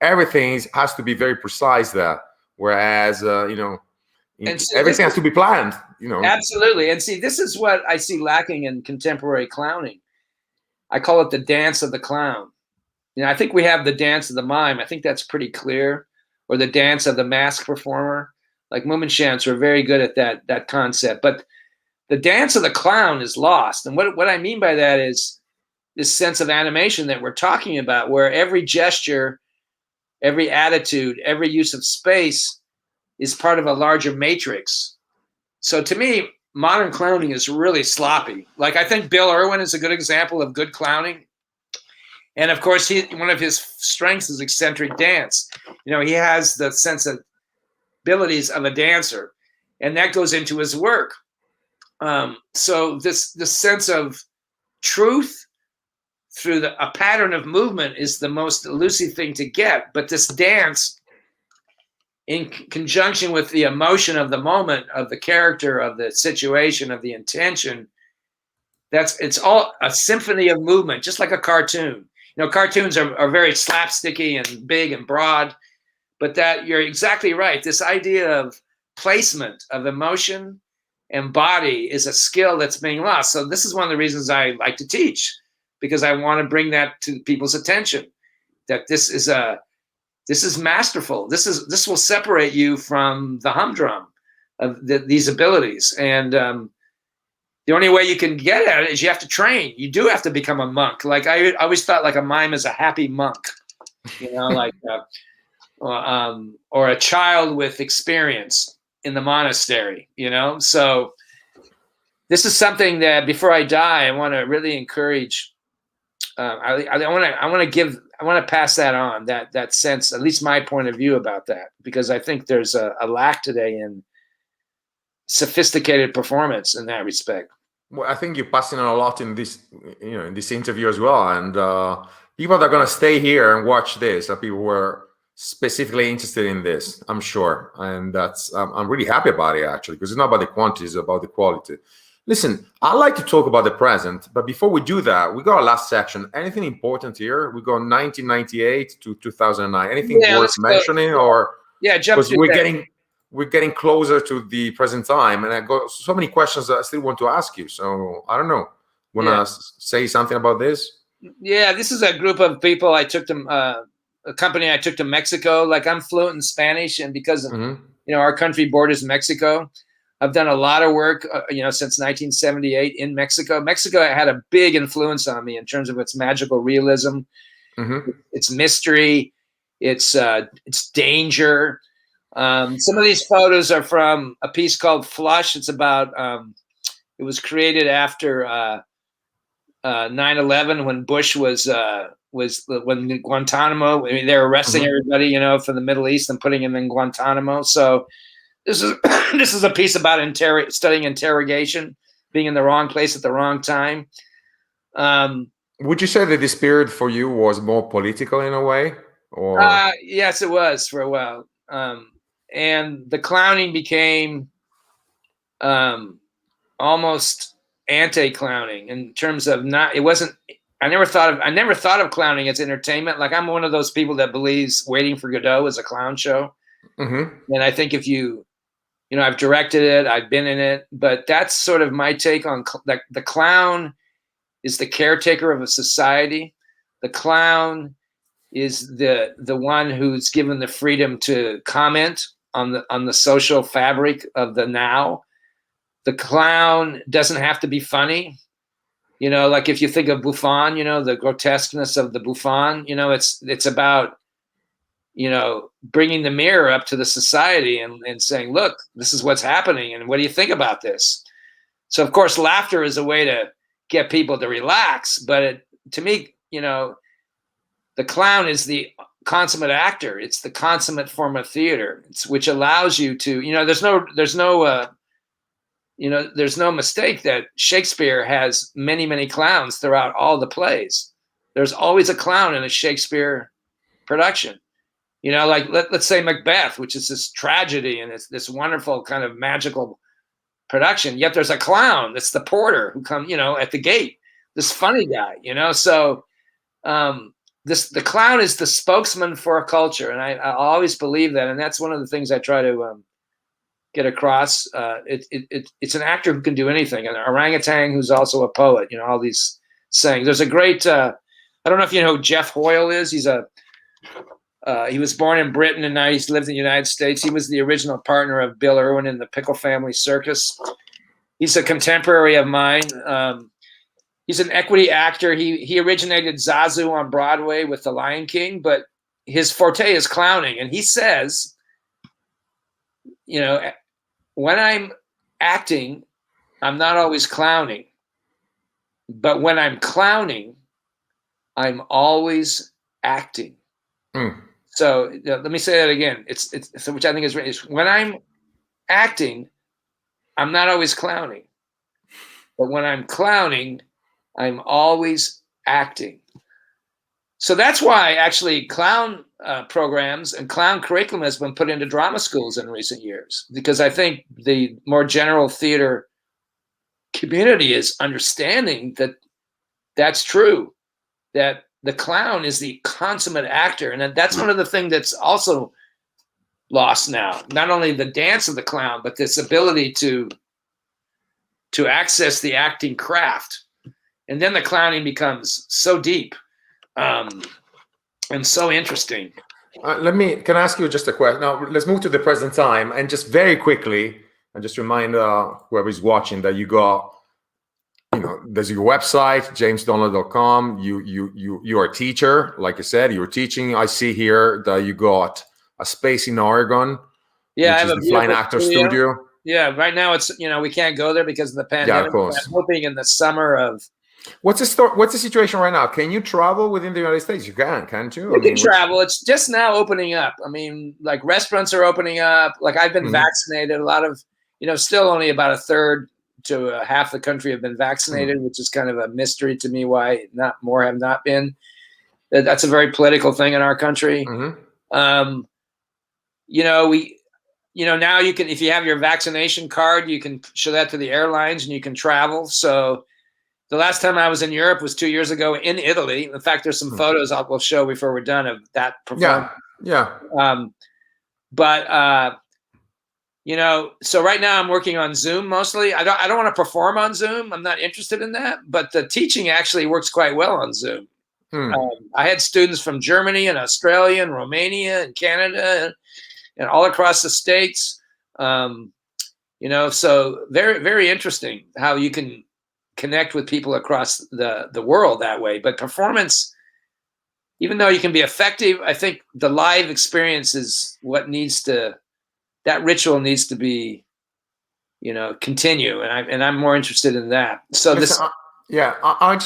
everything has to be very precise there. Whereas everything has to be planned. Absolutely. And see, this is what I see lacking in contemporary clowning. I call it the dance of the clown. I think we have the dance of the mime. I think that's pretty clear. Or the dance of the mask performer. Like Mummenschanz were very good at that concept. But the dance of the clown is lost. And what I mean by that is this sense of animation that we're talking about, where every gesture, every attitude, every use of space is part of a larger matrix. So to me, modern clowning is really sloppy. Like I think Bill Irwin is a good example of good clowning. And of course, one of his strengths is eccentric dance. He has the sensibilities of a dancer, and that goes into his work. So this sense of truth through a pattern of movement is the most elusive thing to get. But this dance, in conjunction with the emotion of the moment, of the character, of the situation, of the intention, it's all a symphony of movement, just like a cartoon. Cartoons are very slapsticky and big and broad, but that you're exactly right. This idea of placement of emotion and body is a skill that's being lost. So this is one of the reasons I like to teach, because I want to bring that to people's attention, that this is masterful. This will separate you from the humdrum of these abilities. And the only way you can get at it is you have to train. You do have to become a monk. Like I always thought, like a mime is a happy monk, like or a child with experience in the monastery. So this is something that before I die, I want to really encourage. I want to pass that on, that sense, at least my point of view about that, because I think there's a lack today in sophisticated performance in that respect. Well, I think you're passing on a lot in this, in this interview as well. And people that are going to stay here and watch this are people who are specifically interested in this, I'm sure. And I'm really happy about it, actually, because it's not about the quantity, it's about the quality. Listen, I like to talk about the present, but before we do that, we got our last section. Anything important here? We go 1998 to 2009. Anything worth mentioning, or jump to we're getting closer to the present time, and I got so many questions that I still want to ask you. So I don't know. Want to say something about this? Yeah, this is a group of people I took to a company I took to Mexico. Like, I'm fluent in Spanish, and because of, our country borders Mexico, I've done a lot of work, since 1978 in Mexico. Mexico had a big influence on me in terms of its magical realism, its mystery, its danger. Some of these photos are from a piece called Flush. It's about, it was created after 9/11, when Bush was when Guantanamo. I mean, they were arresting everybody, from the Middle East and putting them in Guantanamo. So this is a piece about studying interrogation, being in the wrong place at the wrong time. Would you say that this period for you was more political in a way? Or yes, it was for a while. And the clowning became almost anti-clowning in terms of I never thought of clowning as entertainment. Like, I'm one of those people that believes Waiting for Godot is a clown show. And I think if I've directed it, I've been in it, but that's sort of my take on the clown is the caretaker of a society. The clown is the one who's given the freedom to comment on the social fabric of the now. The clown doesn't have to be funny. Like if you think of Buffon, the grotesqueness of the Buffon, it's about, bringing the mirror up to the society and saying, look, this is what's happening. And what do you think about this? So, of course, laughter is a way to get people to relax. But to me, the clown is the consummate actor. It's the consummate form of theater, which allows you to, there's no mistake that Shakespeare has many, many clowns throughout all the plays. There's always a clown in a Shakespeare production. Like let's say Macbeth, which is this tragedy and it's this wonderful kind of magical production. Yet there's a clown that's the porter who comes, at the gate, this funny guy, So the clown is the spokesman for a culture, and I always believe that, and that's one of the things I try to get across. It's an actor who can do anything, an orangutan who's also a poet. All these sayings. There's a great. I don't know if you know who Jeff Hoyle is. He was born in Britain and now he's lived in the United States. He was the original partner of Bill Irwin in the Pickle Family Circus. He's a contemporary of mine. He's an equity actor. He originated Zazu on Broadway with The Lion King, but his forte is clowning. And he says, when I'm acting, I'm not always clowning. But when I'm clowning, I'm always acting. So let me say that again. It's which I think is when I'm acting, I'm not always clowning. But when I'm clowning, I'm always acting. So that's why actually clown programs and clown curriculum has been put into drama schools in recent years, because I think the more general theater community is understanding that that's true, that the clown is the consummate actor. And that's one of the things that's also lost now. Not only the dance of the clown, but this ability to access the acting craft. And then the clowning becomes so deep and so interesting. Can I ask you just a question? Now, let's move to the present time, and just very quickly, and just remind whoever is watching that you got, there's your website, jamesdonlon.com. You are a teacher, like I said, you're teaching. I see here that you got a space in Oregon, yeah, which I have is the Flying Actor Studio. Yeah, right now it's we can't go there because of the pandemic. Yeah, of course. I'm hoping in the summer of. What's the situation right now? Can you travel within the United States? You can't you? You can travel. It's just now opening up. I mean, like restaurants are opening up. Like I've been vaccinated. A lot of, still only about a third to half the country have been vaccinated, which is kind of a mystery to me why not more have not been. That's a very political thing in our country. Now you can, if you have your vaccination card, you can show that to the airlines and you can travel. So the last time I was in Europe was 2 years ago in Italy. In fact, there's some photos we'll show before we're done of that performance. Yeah. So right now I'm working on Zoom mostly. I don't want to perform on Zoom. I'm not interested in that. But the teaching actually works quite well on Zoom. I had students from Germany and Australia and Romania and Canada and all across the States. So very, very interesting how you can connect with people across the world that way. But performance, even though you can be effective, I think the live experience is what that ritual needs to be, continue. And I'm more interested in that. So I'm just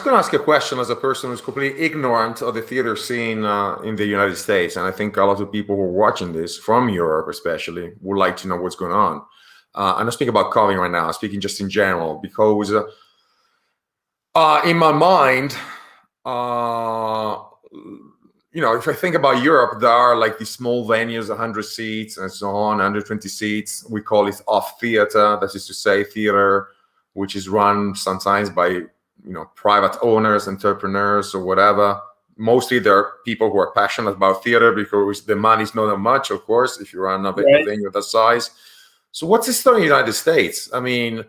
going to ask a question as a person who's completely ignorant of the theater scene in the United States. And I think a lot of people who are watching this from Europe, especially, would like to know what's going on. I'm not speaking about covering right now. I'm speaking just in general, because in my mind, if I think about Europe, there are like these small venues, 100 seats and so on, 120 seats. We call it off theater. That is to say, theater which is run sometimes by private owners, entrepreneurs, or whatever. Mostly they're people who are passionate about theater because the money's not that much, of course, if you run a venue of that size. So what's the story in the United States? I mean,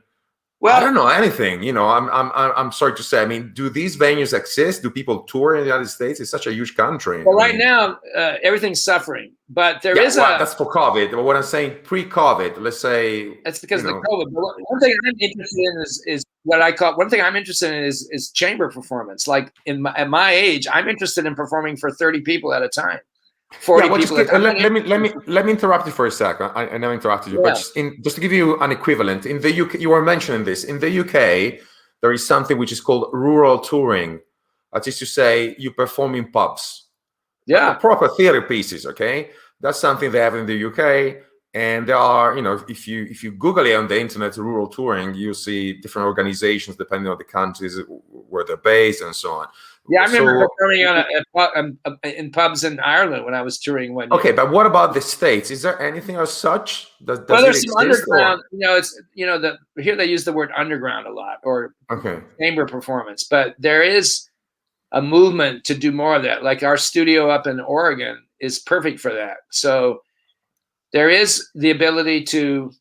I don't know anything. I'm sorry to say. I mean, do these venues exist? Do people tour in the United States? It's such a huge country. Well, right now, everything's suffering, but that's for COVID. But what I'm saying, pre-COVID, let's say. That's because of the COVID. But one thing I'm interested in is what I call. One thing I'm interested in is chamber performance. Like at my age, I'm interested in performing for 30 people at a time. 40 people. Let me interrupt you for a second. I never interrupted you, but just to give you an equivalent, in the UK, you were mentioning this. In the UK, there is something which is called rural touring. That is to say, you perform in pubs. Proper theater pieces. Okay, that's something they have in the UK, and there are, if you Google it on the internet, rural touring, you see different organizations depending on the countries where they're based and so on. Yeah, I remember performing in pubs in Ireland when I was touring one year. Okay, but what about the States? Is there anything as such? Does there's some underground. Here they use the word underground a lot, or chamber performance. But there is a movement to do more of that. Like our studio up in Oregon is perfect for that. So there is the ability to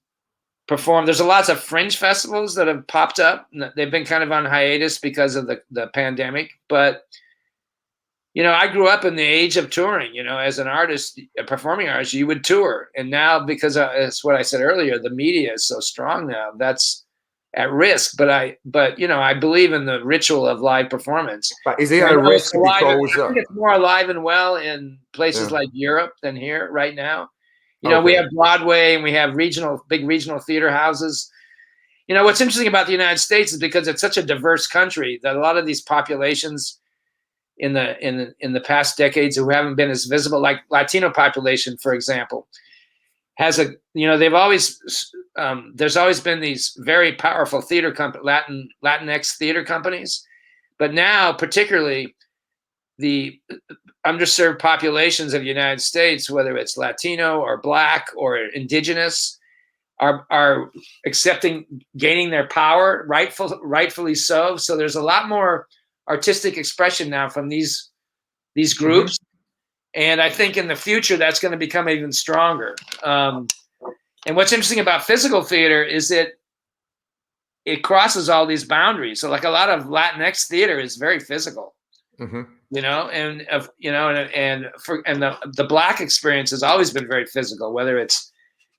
perform. There's lots of fringe festivals that have popped up. They've been kind of on hiatus because of the pandemic. But, I grew up in the age of touring, as an artist, a performing artist, you would tour. And now, because it's what I said earlier, the media is so strong now, that's at risk. But I believe in the ritual of live performance. But is it at risk because I think it's more alive and well in places like Europe than here right now. We have Broadway and we have big regional theater houses. What's interesting about the United States is because it's such a diverse country that a lot of these populations in the past decades who haven't been as visible, like Latino population, for example, has they've always there's always been these very powerful theater Latinx theater companies, but now particularly the underserved populations of the United States, whether it's Latino or Black or Indigenous, are gaining their power, rightfully so. So there's a lot more artistic expression now from these groups. And I think in the future, that's going to become even stronger. And what's interesting about physical theater is that it crosses all these boundaries. So like a lot of Latinx theater is very physical, you know, and the Black experience has always been very physical, whether it's,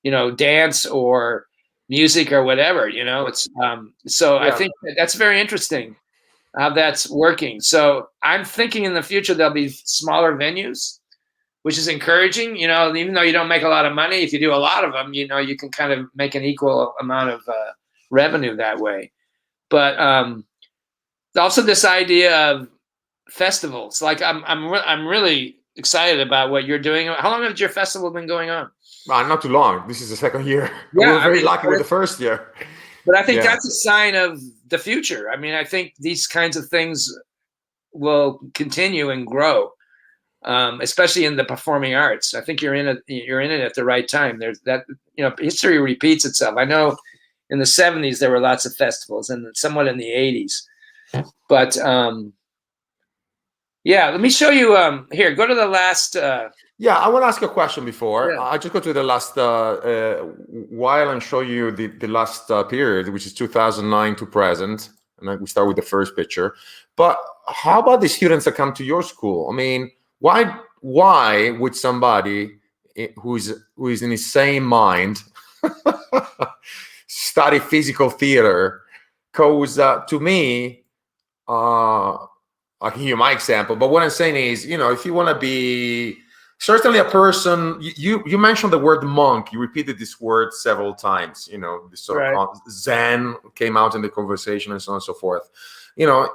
you know, dance or music or whatever, you know, it's, I think that's very interesting how that's working. So I'm thinking in the future, there'll be smaller venues, which is encouraging, you know, even though you don't make a lot of money, if you do a lot of them, you know, you can kind of make an equal amount of revenue that way. But also this idea of festivals, like I'm really excited about what you're doing. How long has your festival been going on? Not too long. This is the second year. Yeah, we were very lucky with the first year. But I think that's a sign of the future. I mean, I think these kinds of things will continue and grow, especially in the performing arts. I think you're in it at the right time. There's that, you know, history repeats itself. I know in the 70s there were lots of festivals, and somewhat in the 80s. But let me show you. Here, go to the last. I want to ask you a question before. I just go to the last while and show you the last period, which is 2009 to present. And then we start with the first picture. But how about the students that come to your school? I mean, why would somebody who is in his same mind study physical theater? Because to me, I can give you my example, but what I'm saying is, you know, if you want to be certainly a person, you mentioned the word monk. You repeated this word several times. You know, this sort of Zen came out in the conversation and so on and so forth. You know,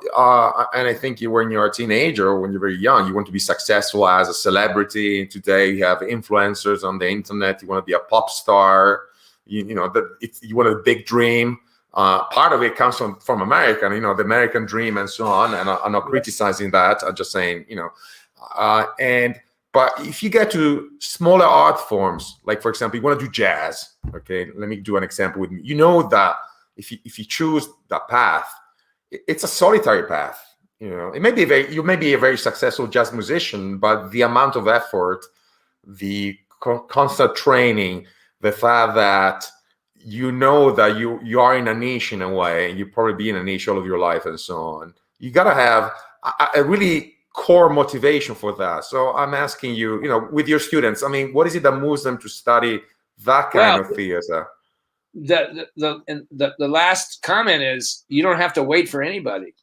and I think when you're a teenager or when you're very young, you want to be successful as a celebrity. Today, you have influencers on the internet. You want to be a pop star. You know, you want a big dream. Part of it comes from American, you know, the American dream and so on. And I'm not criticizing that. I'm just saying, you know, but if you get to smaller art forms, like, for example, you want to do jazz. Okay, let me do an example with me. You know that if you choose that path, it's a solitary path. You know, you may be a very successful jazz musician, but the amount of effort, the constant training, the fact that you know that you are in a niche in a way, and you probably be in a niche all of your life and so on. You got to have a really core motivation for that. So I'm asking you, you know, with your students, I mean, what is it that moves them to study that kind of theater? The last comment is, you don't have to wait for anybody.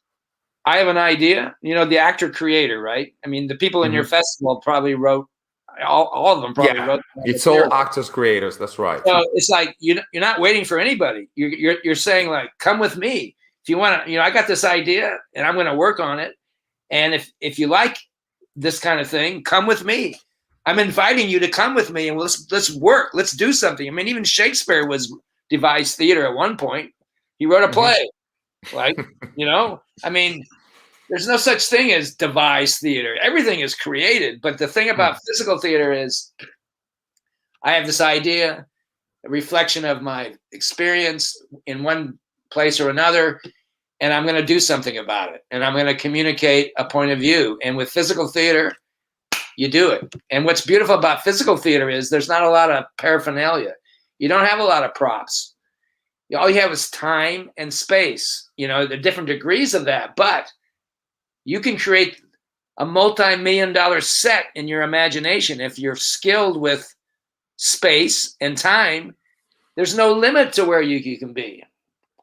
I have an idea, you know, the actor creator, right? I mean, the people in your festival probably wrote, all of them probably wrote. It's all actors creators. That's right. So it's like, you're not waiting for anybody. You're saying, like, come with me. If you want to, you know, I got this idea and I'm going to work on it. And if you like this kind of thing, come with me. I'm inviting you to come with me, and let's work. Let's do something. I mean, even Shakespeare was devised theater at one point. He wrote a play, right? You know, I mean, there's no such thing as devised theater. Everything is created. But the thing about physical theater is, I have this idea, a reflection of my experience in one place or another, and I'm going to do something about it. And I'm going to communicate a point of view. And with physical theater, you do it. And what's beautiful about physical theater is there's not a lot of paraphernalia. You don't have a lot of props. All you have is time and space. You know, there are different degrees of that, but you can create a multi-million-dollar set in your imagination. If you're skilled with space and time, there's no limit to where you can be.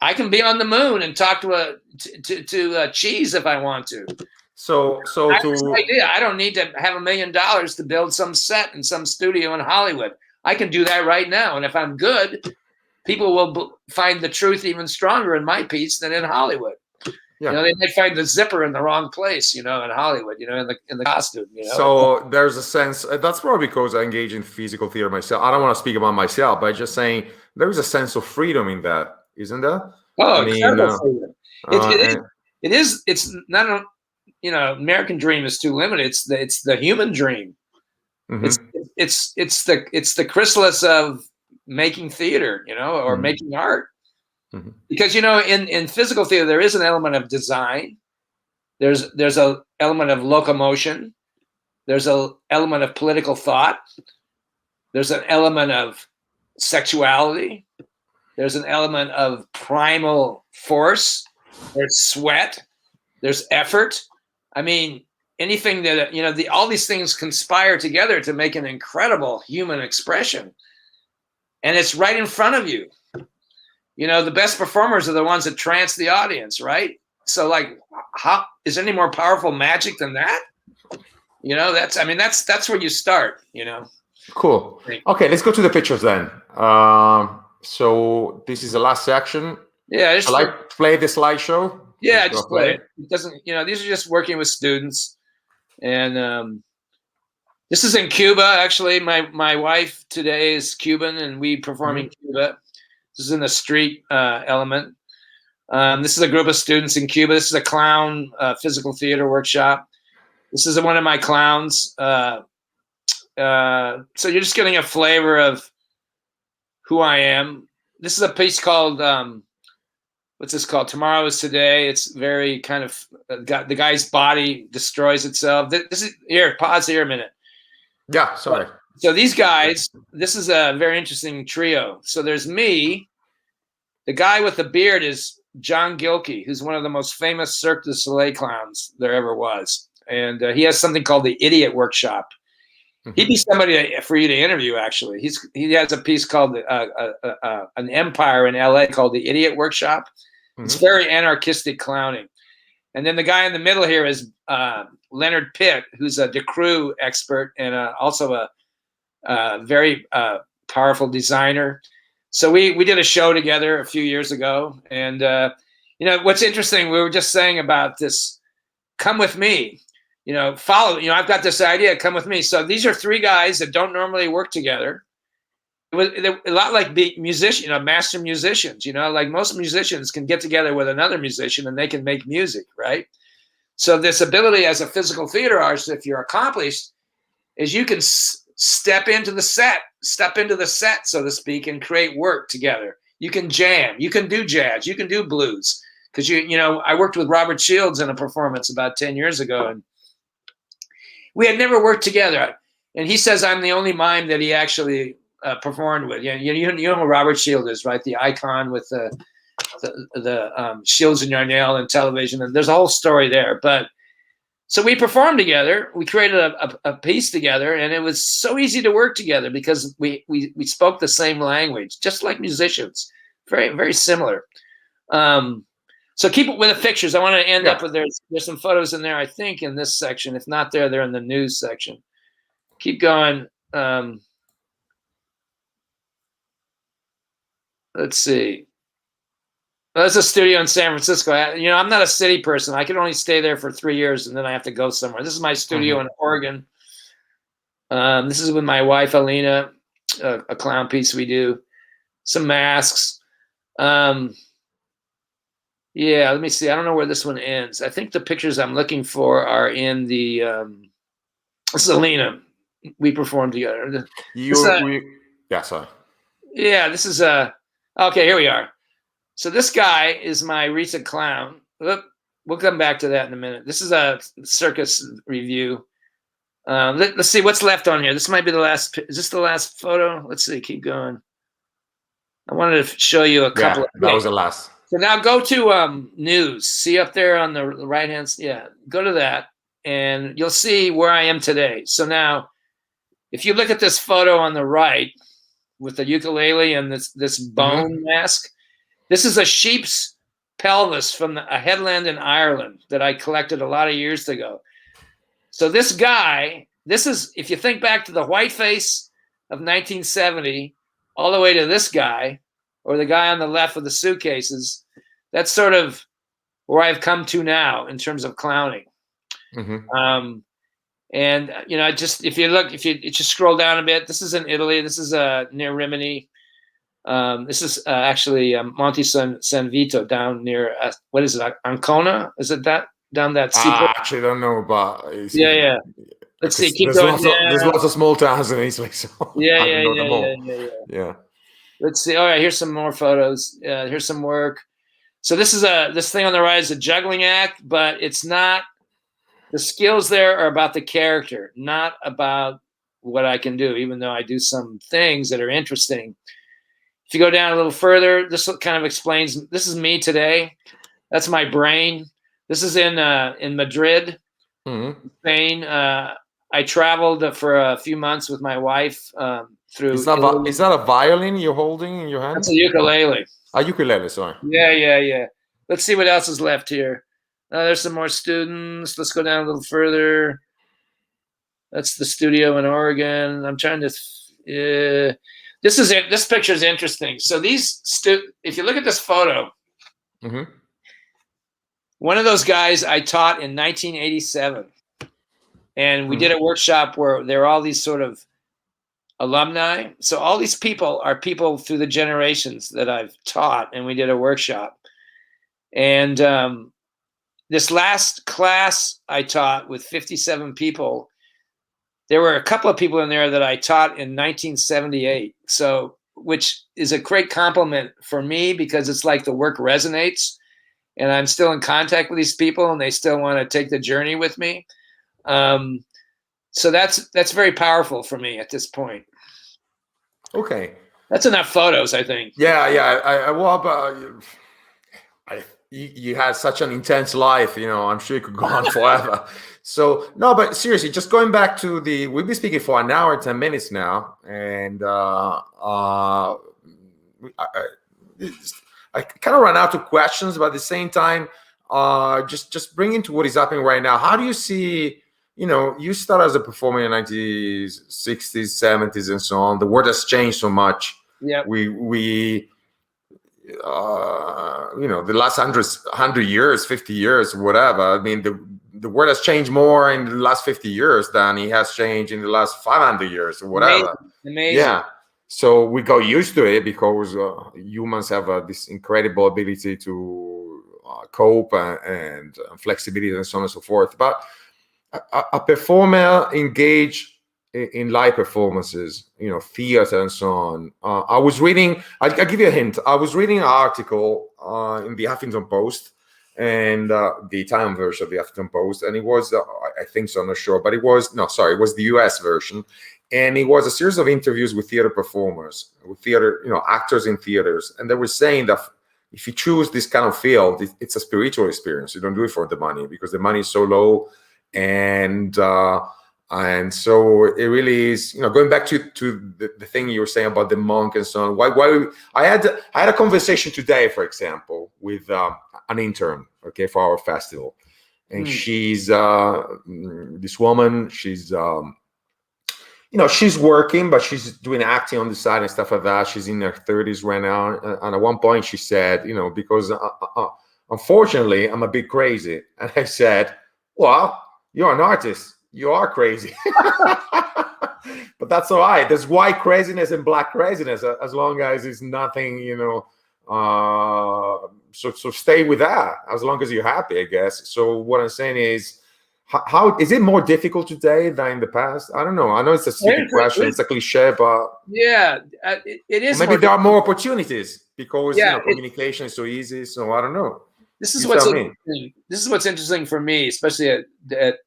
I can be on the moon and talk to a cheese if I want to. So I have this idea. I don't need to have $1 million to build some set in some studio in Hollywood. I can do that right now. And if I'm good, people will find the truth even stronger in my piece than in Hollywood. Yeah. You know, they might find the zipper in the wrong place, you know, in Hollywood, you know, in the costume, you know. So there's a sense, that's probably because I engage in physical theater myself. I don't want to speak about myself, but just saying there is a sense of freedom in that, isn't there? Oh, incredible freedom. It is. It's not a, you know, American dream is too limited. It's the human dream. It's the chrysalis of making theater, you know, or making art. Because, you know, in physical theater, there is an element of design. There's an element of locomotion. There's an element of political thought. There's an element of sexuality. There's an element of primal force. There's sweat. There's effort. I mean, anything that, you know, all these things conspire together to make an incredible human expression. And it's right in front of you. You know, the best performers are the ones that trance the audience, right? So, like, how is there any more powerful magic than that? You know, that's where you start, you know. Cool. Okay, let's go to the pictures then. So this is the last section. Yeah, I like play the slideshow. Yeah, just play it. It doesn't, you know, these are just working with students. And this is in Cuba, actually. My wife today is Cuban, and we perform in Cuba. This is in the street element. This is a group of students in Cuba. This is a clown physical theater workshop. This is one of my clowns. So you're just getting a flavor of who I am. This is a piece called, what's this called? Tomorrow is Today. It's very kind of, the guy's body destroys itself. This is, here, pause here a minute. Yeah, sorry. So these guys, this is a very interesting trio. So there's me. The guy with the beard is John Gilkey, who's one of the most famous Cirque du Soleil clowns there ever was. And he has something called the Idiot Workshop. He'd be somebody for you to interview, actually. He has a piece called an empire in LA called the Idiot Workshop. It's very anarchistic clowning. And then the guy in the middle here is Leonard Pitt, who's a decrew expert and also a very powerful designer. So we did a show together a few years ago. And, you know, what's interesting, we were just saying about this, come with me, you know, follow, you know, I've got this idea, come with me. So these are three guys that don't normally work together. It was a lot like musicians, you know, master musicians, you know, like most musicians can get together with another musician and they can make music, right? So this ability as a physical theater artist, if you're accomplished, is you can step into the set, so to speak, and create work together. You can jam, you can do jazz, you can do blues. Because, you know, I worked with Robert Shields in a performance about 10 years ago, and we had never worked together. And he says I'm the only mime that he actually performed with. You know who Robert Shields is, right? The icon with the Shields and Yarnell and television. And there's a whole story there. But so we performed together. We created a piece together, and it was so easy to work together because we spoke the same language, just like musicians. Very, very similar. So keep it with the pictures. I want to end up with there's some photos in there, I think, in this section. If not there, they're in the news section. Keep going. Let's see. Well, that's a studio in San Francisco. You know, I'm not a city person. I can only stay there for 3 years, and then I have to go somewhere. This is my studio in Oregon. This is with my wife, Alina, a clown piece we do. Some masks. Yeah, let me see. I don't know where this one ends. I think the pictures I'm looking for are in the this is Alina. We performed together. Yeah, sorry. Yeah, this is okay, here we are. So this guy is my recent clown. We'll come back to that in a minute. This is a circus review. Let's see what's left on here. This might be the last. Is this the last photo? Let's see. Keep going. I wanted to show you a couple. That was the last. So now go to news. See up there on the right hand. Yeah, go to that, and you'll see where I am today. So now, if you look at this photo on the right with the ukulele and this bone mask, this is a sheep's pelvis from a headland in Ireland that I collected a lot of years ago. So this guy, this is, if you think back to the whiteface of 1970, all the way to this guy, or the guy on the left with the suitcases, that's sort of where I've come to now in terms of clowning. And you know, if you just scroll down a bit, this is in Italy. This is near Rimini. This is actually Monte San Vito down near what is it? Ancona? Is it that down that seaport? I actually don't know, but yeah. Let's see. Keep going. There's lots of small towns in Italy, so yeah. Let's see. All right, here's some more photos. Here's some work. So this is this thing on the right is a juggling act, but it's not The skills there are about the character, not about what I can do, even though I do some things that are interesting. If you go down a little further, this kind of explains, this is me today. That's my brain. This is in Madrid, Spain. I traveled for a few months with my wife through. Is that a violin you're holding in your hand? That's a ukulele. A ukulele, sorry. Yeah. Let's see what else is left here. There's some more students. Let's go down a little further. That's the studio in Oregon. I'm trying to. This is it. This picture is interesting. So if you look at this photo, one of those guys I taught in 1987, and we did a workshop where there are all these sort of alumni. So all these people are people through the generations that I've taught, and we did a workshop. And this last class I taught with 57 people, there were a couple of people in there that I taught in 1978. So, which is a great compliment for me, because it's like the work resonates and I'm still in contact with these people and they still want to take the journey with me. So that's very powerful for me at this point. Okay. That's enough photos, I think. Yeah. You had such an intense life, I'm sure you could go on forever. So, no, but seriously, just going back to we've been speaking for an hour, 10 minutes now. And I kind of ran out of questions, but at the same time, just bring into what is happening right now. How do you see, you started as a performer in the 1960s, 70s, and so on. The world has changed so much. Yeah. The last 100 years, 50 years, whatever. I mean, the world has changed more in the last 50 years than it has changed in the last 500 years, or whatever. Amazing. Yeah. So we got used to it because humans have this incredible ability to cope and flexibility and so on and so forth. But a performer engaged in live performances, theater and so on. I'll give you a hint. I was reading an article in the Huffington Post, and the Italian version of the Huffington Post, and it was, I think so, I'm not sure, but it was the US version, and it was a series of interviews with theater performers, with theater, actors in theaters, and they were saying that if you choose this kind of field, it's a spiritual experience. You don't do it for the money, because the money is so low, and so it really is, going back to the thing you were saying about the monk and so on. Why I had a conversation today, for example, with an intern, okay, for our festival, and she's this woman. She's she's working, but she's doing acting on the side and stuff like that. She's in her 30s right now, and at one point she said, because unfortunately I'm a bit crazy, and I said, well, you're an artist. You are crazy. But that's all right. There's white craziness and black craziness, as long as it's nothing, so stay with that as long as you're happy, I guess. So what I'm saying is, how is it more difficult today than in the past? I don't know. I know it's a stupid question. It's a cliche, but yeah, it is. Maybe there are more opportunities because communication is so easy. So I don't know. This is what's interesting. This is what's interesting for me, especially at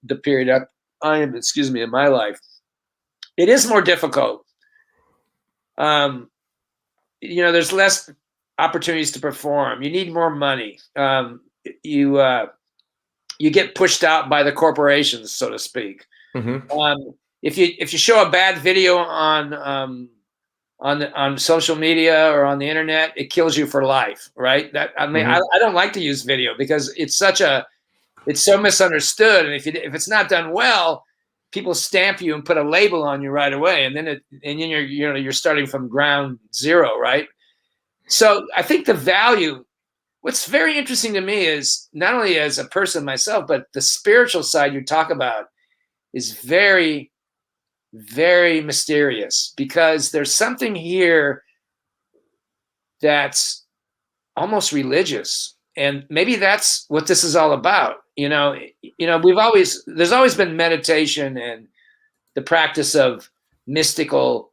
the period in my life. It is more difficult. There's less opportunities to perform. You need more money. You get pushed out by the corporations, so to speak. Mm-hmm. If you show a bad video on social media or on the internet, it kills you for life, right? I don't like to use video because it's so misunderstood, and if it's not done well, people stamp you and put a label on you right away, and then you're starting from ground zero, right? So I think the value. What's very interesting to me is not only as a person myself, but the spiritual side you talk about is very, very mysterious, because there's something here that's almost religious, and maybe that's what this is all about. There's always been meditation and the practice of mystical.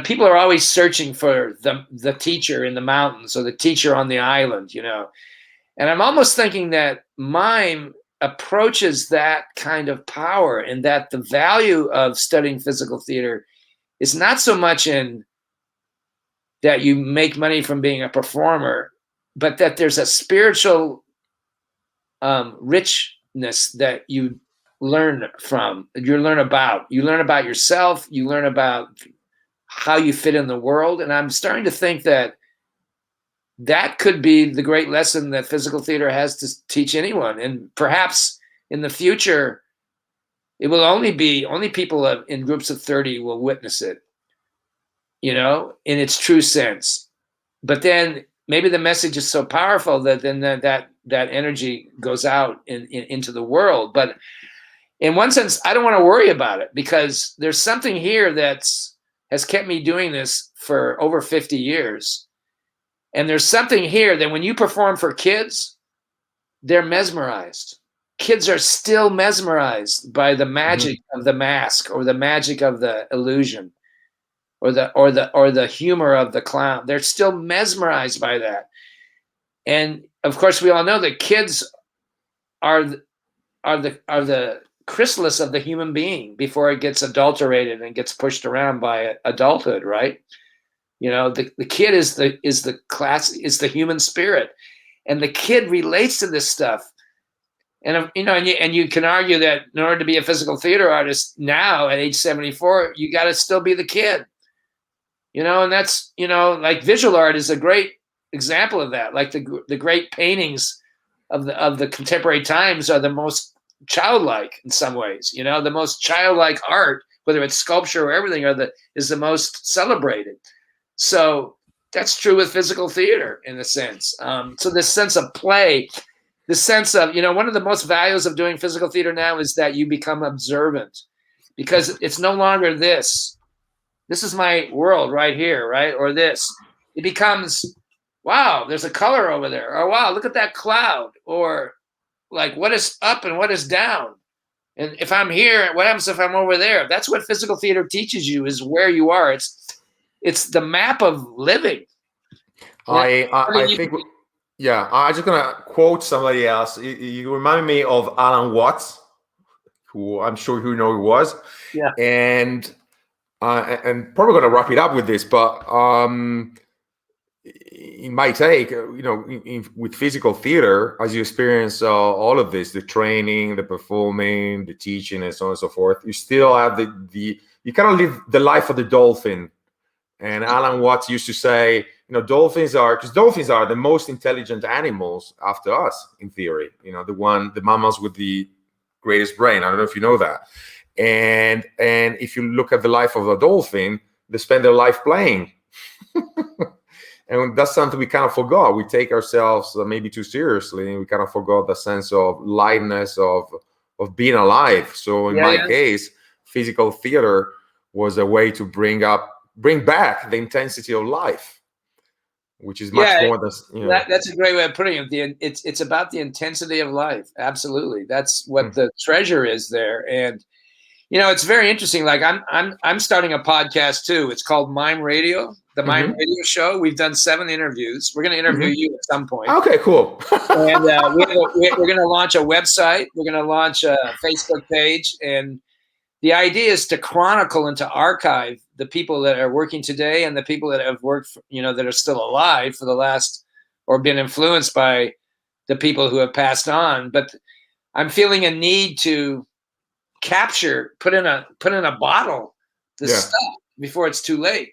People are always searching for the teacher in the mountains or the teacher on the island. And I'm almost thinking that mime approaches that kind of power, and that the value of studying physical theater is not so much in that you make money from being a performer, but that there's a spiritual richness that you learn from, you learn about yourself, you learn about how you fit in the world. And I'm starting to think that that could be the great lesson that physical theater has to teach anyone. And perhaps in the future, it will only people in groups of 30 will witness it, you know, in its true sense. But then maybe the message is so powerful that then that energy goes out into the world. But in one sense, I don't want to worry about it, because there's something here has kept me doing this for over 50 years. And there's something here that when you perform for kids, they're mesmerized. Kids are still mesmerized by the magic of the mask, or the magic of the illusion, or the humor of the clown. They're still mesmerized by that. And of course, we all know that kids are the chrysalis of the human being before it gets adulterated and gets pushed around by adulthood, right? You know, the kid is the human spirit, and the kid relates to this stuff. And you know, and you can argue that in order to be a physical theater artist now at age 74, you got to still be the kid. You know, and that's, you know, like visual art is a great example of that. Like the great paintings of the contemporary times are the most childlike in some ways. You know, the most childlike art, whether it's sculpture or everything, is the most celebrated. So that's true with physical theater in a sense. So this sense of play, the sense of, you know, one of the most values of doing physical theater now is that you become observant, because it's no longer this is my world right here, right? Or this. It becomes, wow, there's a color over there. Or wow, look at that cloud. Or like, what is up and what is down? And if I'm here, what happens if I'm over there? That's what physical theater teaches you, is where you are. It's the map of living. I think, yeah, I'm just gonna quote somebody else. You remind me of Alan Watts, who I'm sure you know who was. Yeah. And probably gonna wrap it up with this, but in my take, you know, with physical theater, as you experience all of this, the training, the performing, the teaching, and so on and so forth, you still have you kind of live the life of the dolphin. And Alan Watts used to say, you know, dolphins are the most intelligent animals after us, in theory. You know, the mammals with the greatest brain. I don't know if you know that. And if you look at the life of a dolphin, they spend their life playing. And that's something we kind of forgot. We take ourselves maybe too seriously, and we kind of forgot the sense of lightness of being alive. So in my case, physical theater was a way to bring back the intensity of life, which is much more than, you know. That's a great way of putting it. It's about the intensity of life. Absolutely, that's what the treasure is there. And you know, it's very interesting. Like I'm starting a podcast too. It's called Mime Radio, the Mime Radio Show. We've done 7 interviews. We're going to interview you at some point. Okay, cool. And we're going to launch a website. We're going to launch a Facebook page, and the idea is to chronicle and to archive the people that are working today and the people that have worked, you know, that are still alive for the last, or been influenced by the people who have passed on. But I'm feeling a need to capture, put in a bottle this stuff before it's too late.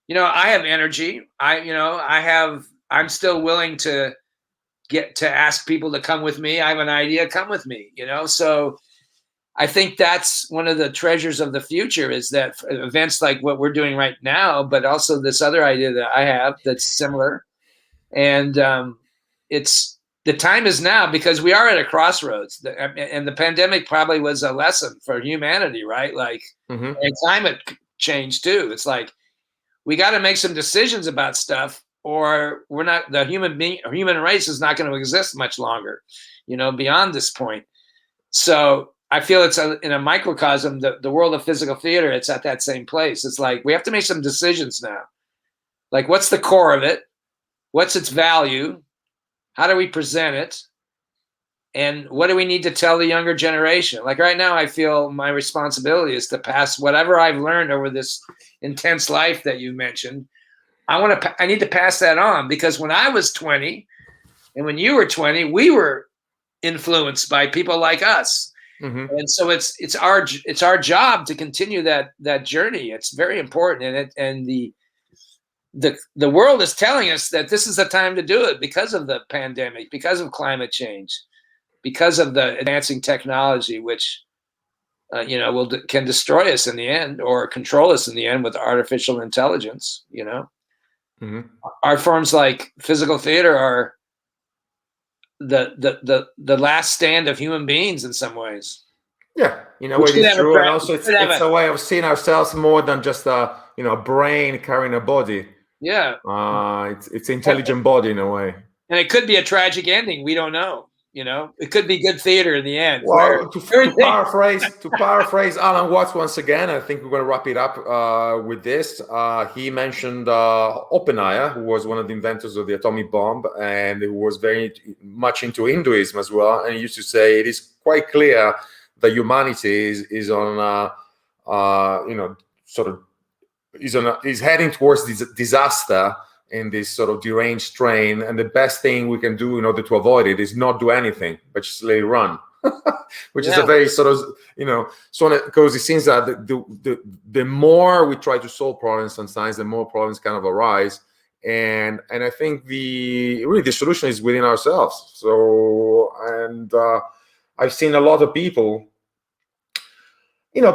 You know, I have energy. I'm still willing to ask people to come with me. I have an idea, come with me, you know? So I think that's one of the treasures of the future, is that events like what we're doing right now, but also this other idea that I have that's similar. And the time is now, because we are at a crossroads, and the pandemic probably was a lesson for humanity, right? Like, and climate change too. It's like, we got to make some decisions about stuff, or the human race is not going to exist much longer, you know, beyond this point. So I feel it's in a microcosm, the world of physical theater, it's at that same place. It's like, we have to make some decisions now. Like, what's the core of it? What's its value? How do we present it? And what do we need to tell the younger generation? Like right now, I feel my responsibility is to pass whatever I've learned over this intense life that you mentioned. I need to pass that on, because when I was 20 and when you were 20, we were influenced by people like us. Mm-hmm. And so it's our job to continue that journey. It's very important. And the world is telling us that this is the time to do it because of the pandemic, because of climate change, because of the advancing technology, which can destroy us in the end, or control us in the end with artificial intelligence. Mm-hmm. Art forms like physical theater are the last stand of human beings in some ways. Yeah, in a way it's true, and also it's a way of seeing ourselves more than just a brain carrying a body. Yeah, it's intelligent body in a way. And it could be a tragic ending. We don't know. It could be good theater in the end. Well, to paraphrase Alan Watts once again, I think we're going to wrap it up with this. He mentioned Oppenheimer, who was one of the inventors of the atomic bomb, and who was very much into Hinduism as well. And he used to say it is quite clear that humanity is on, is heading towards this disaster in this sort of deranged train, and the best thing we can do in order to avoid it is not do anything, but just let it run. Which is a very sort of, because it seems that the more we try to solve problems sometimes, the more problems kind of arise. And I think the solution is within ourselves. So, and I've seen a lot of people,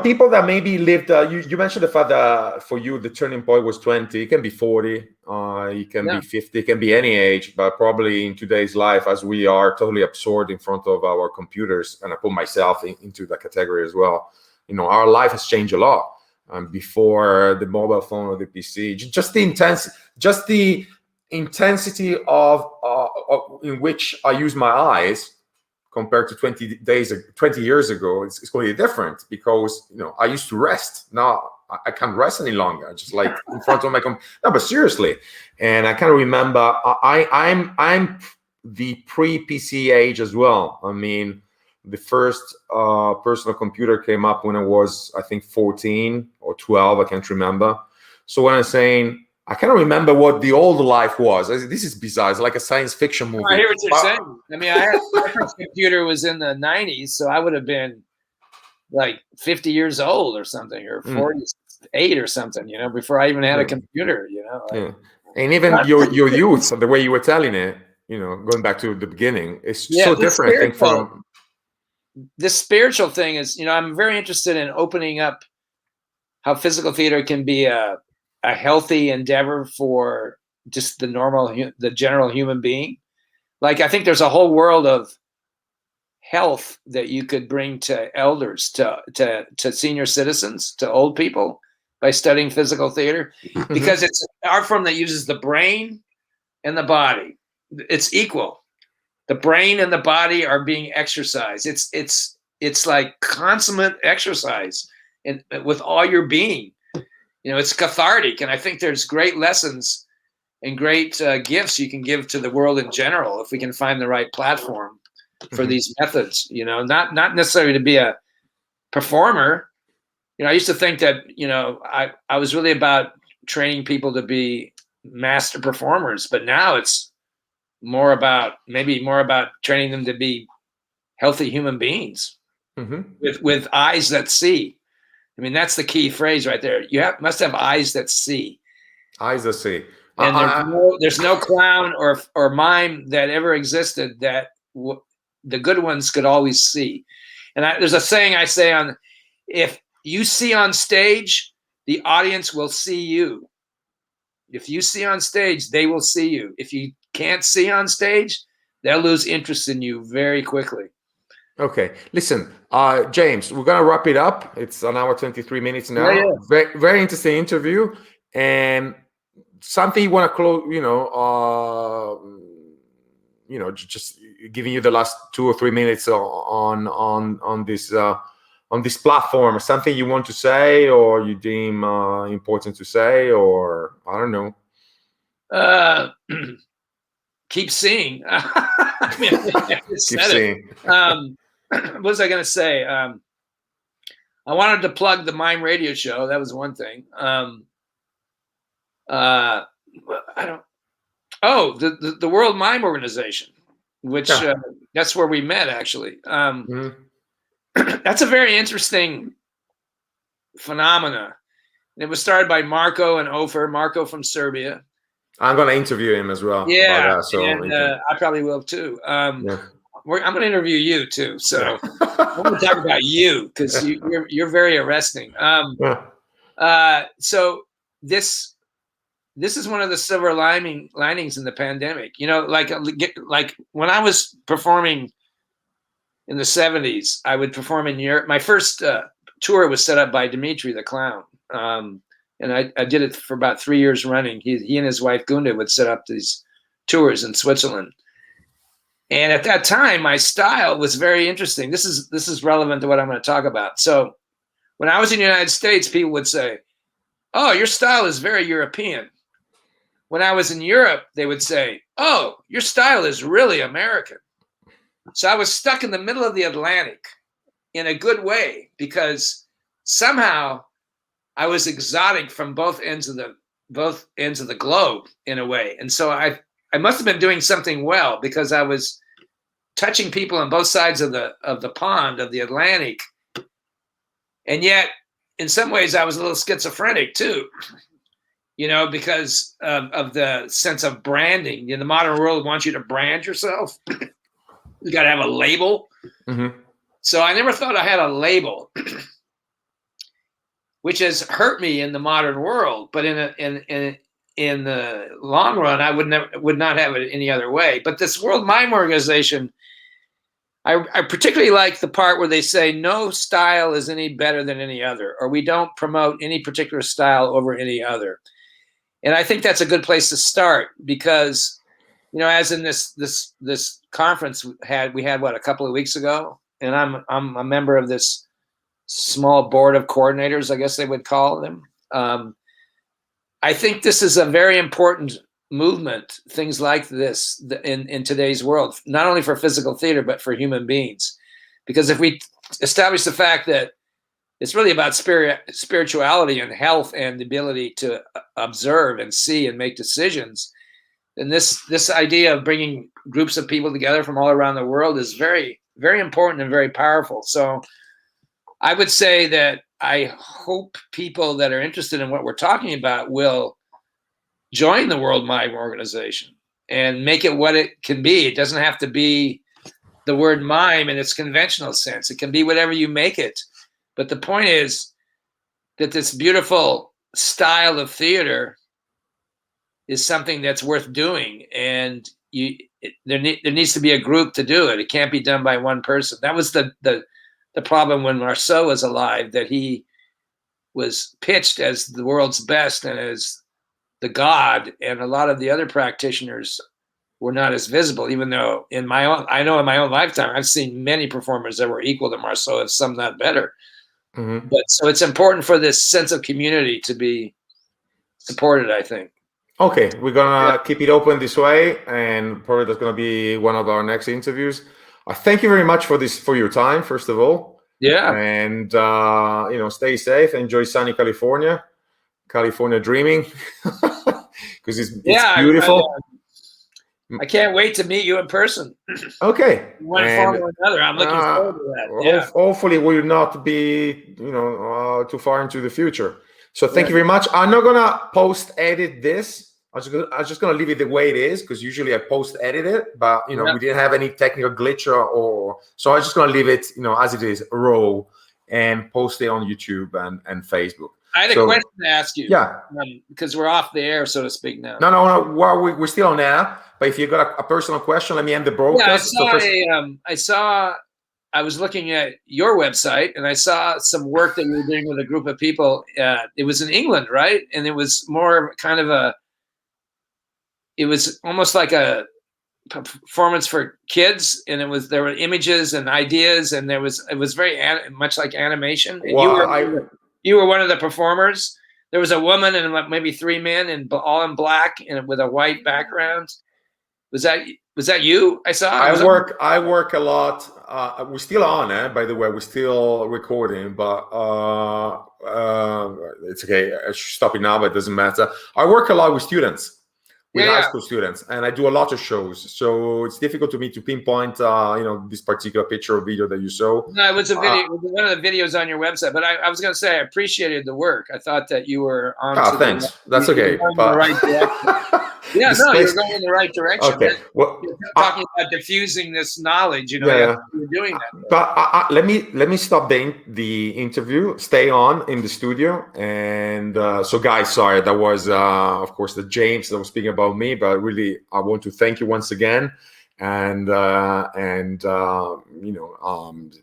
people that maybe lived, you mentioned the fact that for you, the turning point was 20, it can be 40, it can be 50, it can be any age, but probably in today's life, as we are totally absorbed in front of our computers, and I put myself into that category as well, our life has changed a lot. Before the mobile phone or the PC, just the intensity of in which I use my eyes, compared to 20 years ago, it's completely different, because I used to rest. Now I can't rest any longer. Just like in front of my computer. No, but seriously. And I kind of remember I'm the pre-PC age as well. I mean, the first personal computer came up when I was, I think, 14 or 12. I can't remember. So when I'm saying, I kind of remember what the old life was. This is bizarre. It's like a science fiction movie. I hear what you're saying. I mean, my first computer was in the 90s, so I would have been like 50 years old or something, or 48 or something, before I even had a computer, And even your youth, the way you were telling it, going back to the beginning, is so different, I think, from... This spiritual thing is, I'm very interested in opening up how physical theater can be a healthy endeavor for just the general human being. Like, I think there's a whole world of health that you could bring to elders, to senior citizens, to old people, by studying physical theater, because it's an art form that uses the brain and the body. It's equal. The brain and the body are being exercised. It's like consummate exercise, and with all your being. It's cathartic, and I think there's great lessons and great gifts you can give to the world in general if we can find the right platform for these methods. Not necessarily to be a performer. I used to think that I was really about training people to be master performers, but now it's more about training them to be healthy human beings with eyes that see. I mean, that's the key phrase right there. You must have eyes that see. Eyes that see. And there's no clown or mime that ever existed that the good ones could always see. And there's a saying I say if you see on stage, the audience will see you. If you see on stage, they will see you. If you can't see on stage, they'll lose interest in you very quickly. Okay, listen, James, we're gonna wrap it up. It's an hour 23 minutes now. Yeah. Very, very interesting interview, and something you want to close. Just giving you the last 2 or 3 minutes on this platform. Something you want to say, or you deem important to say, or I don't know. keep seeing. I mean, I just Keep said seeing. it. What was I going to say? I wanted to plug the Mime Radio Show. That was one thing. I don't. Oh, the World Mime Organization, which that's where we met actually. That's a very interesting phenomena. It was started by Marco and Ofer. Marco from Serbia. I'm going to interview him as well. Yeah, about that, so and I probably will too. I'm going to interview you too. So I'm going to talk about you because you're very arresting. So this is one of the silver linings in the pandemic. You know, like when I was performing in the 70s, I would perform in Europe. My first tour was set up by Dimitri the Clown. And I did it for about 3 years running. He and his wife Gunda would set up these tours in Switzerland. And at that time, my style was very interesting. This is relevant to what I'm going to talk about. So when I was in the United States, people would say, "Oh, your style is very European." When I was in Europe, they would say, "Oh, your style is really American." So I was stuck in the middle of the Atlantic in a good way because somehow I was exotic from both ends of the globe in a way. And so I must have been doing something well because I was touching people on both sides of the pond of the Atlantic. And yet in some ways I was a little schizophrenic too, you know, because of the sense of branding. In the modern world wants you to brand yourself. You got to have a label. Mm-hmm. So I never thought I had a label, which has hurt me in the modern world. But in the long run, I would not have it any other way. But this World Mime Organization, I particularly like the part where they say no style is any better than any other, or we don't promote any particular style over any other. And I think that's a good place to start because, you know, as in this conference we had what, a couple of weeks ago, and I'm a member of this small board of coordinators, I guess they would call them. I think this is a very important movement, things like this in today's world, not only for physical theater, but for human beings. Because if we establish the fact that it's really about spirituality and health and the ability to observe and see and make decisions, then this idea of bringing groups of people together from all around the world is very, very important and very powerful. So I would say that I hope people that are interested in what we're talking about will join the World Mime Organization and make it what it can be. It doesn't have to be the word mime in its conventional sense. It can be whatever you make it. But the point is that this beautiful style of theater is something that's worth doing, and there needs to be a group to do it. It can't be done by one person. That was the problem when Marceau was alive, that he was pitched as the world's best and as the god, and a lot of the other practitioners were not as visible, even though in my own lifetime, I've seen many performers that were equal to Marceau, and some not better. Mm-hmm. But so it's important for this sense of community to be supported, I think. Okay, we're gonna keep it open this way, and probably that's gonna be one of our next interviews. Thank you very much for your time, first of all. Yeah. And stay safe. Enjoy sunny California dreaming, because it's beautiful. I can't wait to meet you in person. Okay. One form or another. I'm looking forward to that. Yeah. Hopefully, we will not be too far into the future. So thank you very much. I'm not gonna post-edit this. I'm just gonna leave it the way it is, because usually I post-edit it, but we didn't have any technical glitch so I'm just gonna leave it as it is, raw, and post it on YouTube and Facebook. I had a question to ask you. Yeah. Because we're off the air, so to speak, now. No. Well, we're still on air. But if you got a personal question, let me end the broadcast. Yeah, I was looking at your website, and I saw some work that you were doing with a group of people. It was in England, right? And it was more kind of it was almost like a performance for kids, and there were images and ideas, and it was very much like animation. And you were one of the performers. There was a woman and maybe 3 men, and all in black and with a white background. Was that you? I saw. I work a lot. We're still on, by the way. We're still recording, but it's okay. I should stop it now, but it doesn't matter. I work a lot with students, with high school students, and I do a lot of shows. So it's difficult to me to pinpoint, this particular picture or video that you saw. No, it was a video. It was one of the videos on your website. But I was going to say I appreciated the work. I thought that you were on. Thanks. That's okay. The right direction. Yeah, no, you're going in the right direction. Okay. Well, you're talking about diffusing this knowledge, you're doing that. But let me stop the interview. Stay on in the studio, and so guys, sorry, that was of course the James that was speaking about me, but really I want to thank you once again, and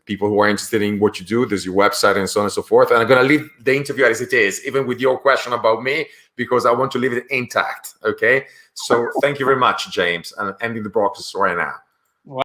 people who are interested in what you do. There's your website and so on and so forth. And I'm gonna leave the interview as it is, even with your question about me, because I want to leave it intact. Okay. So thank you very much, James. And ending the broadcast right now.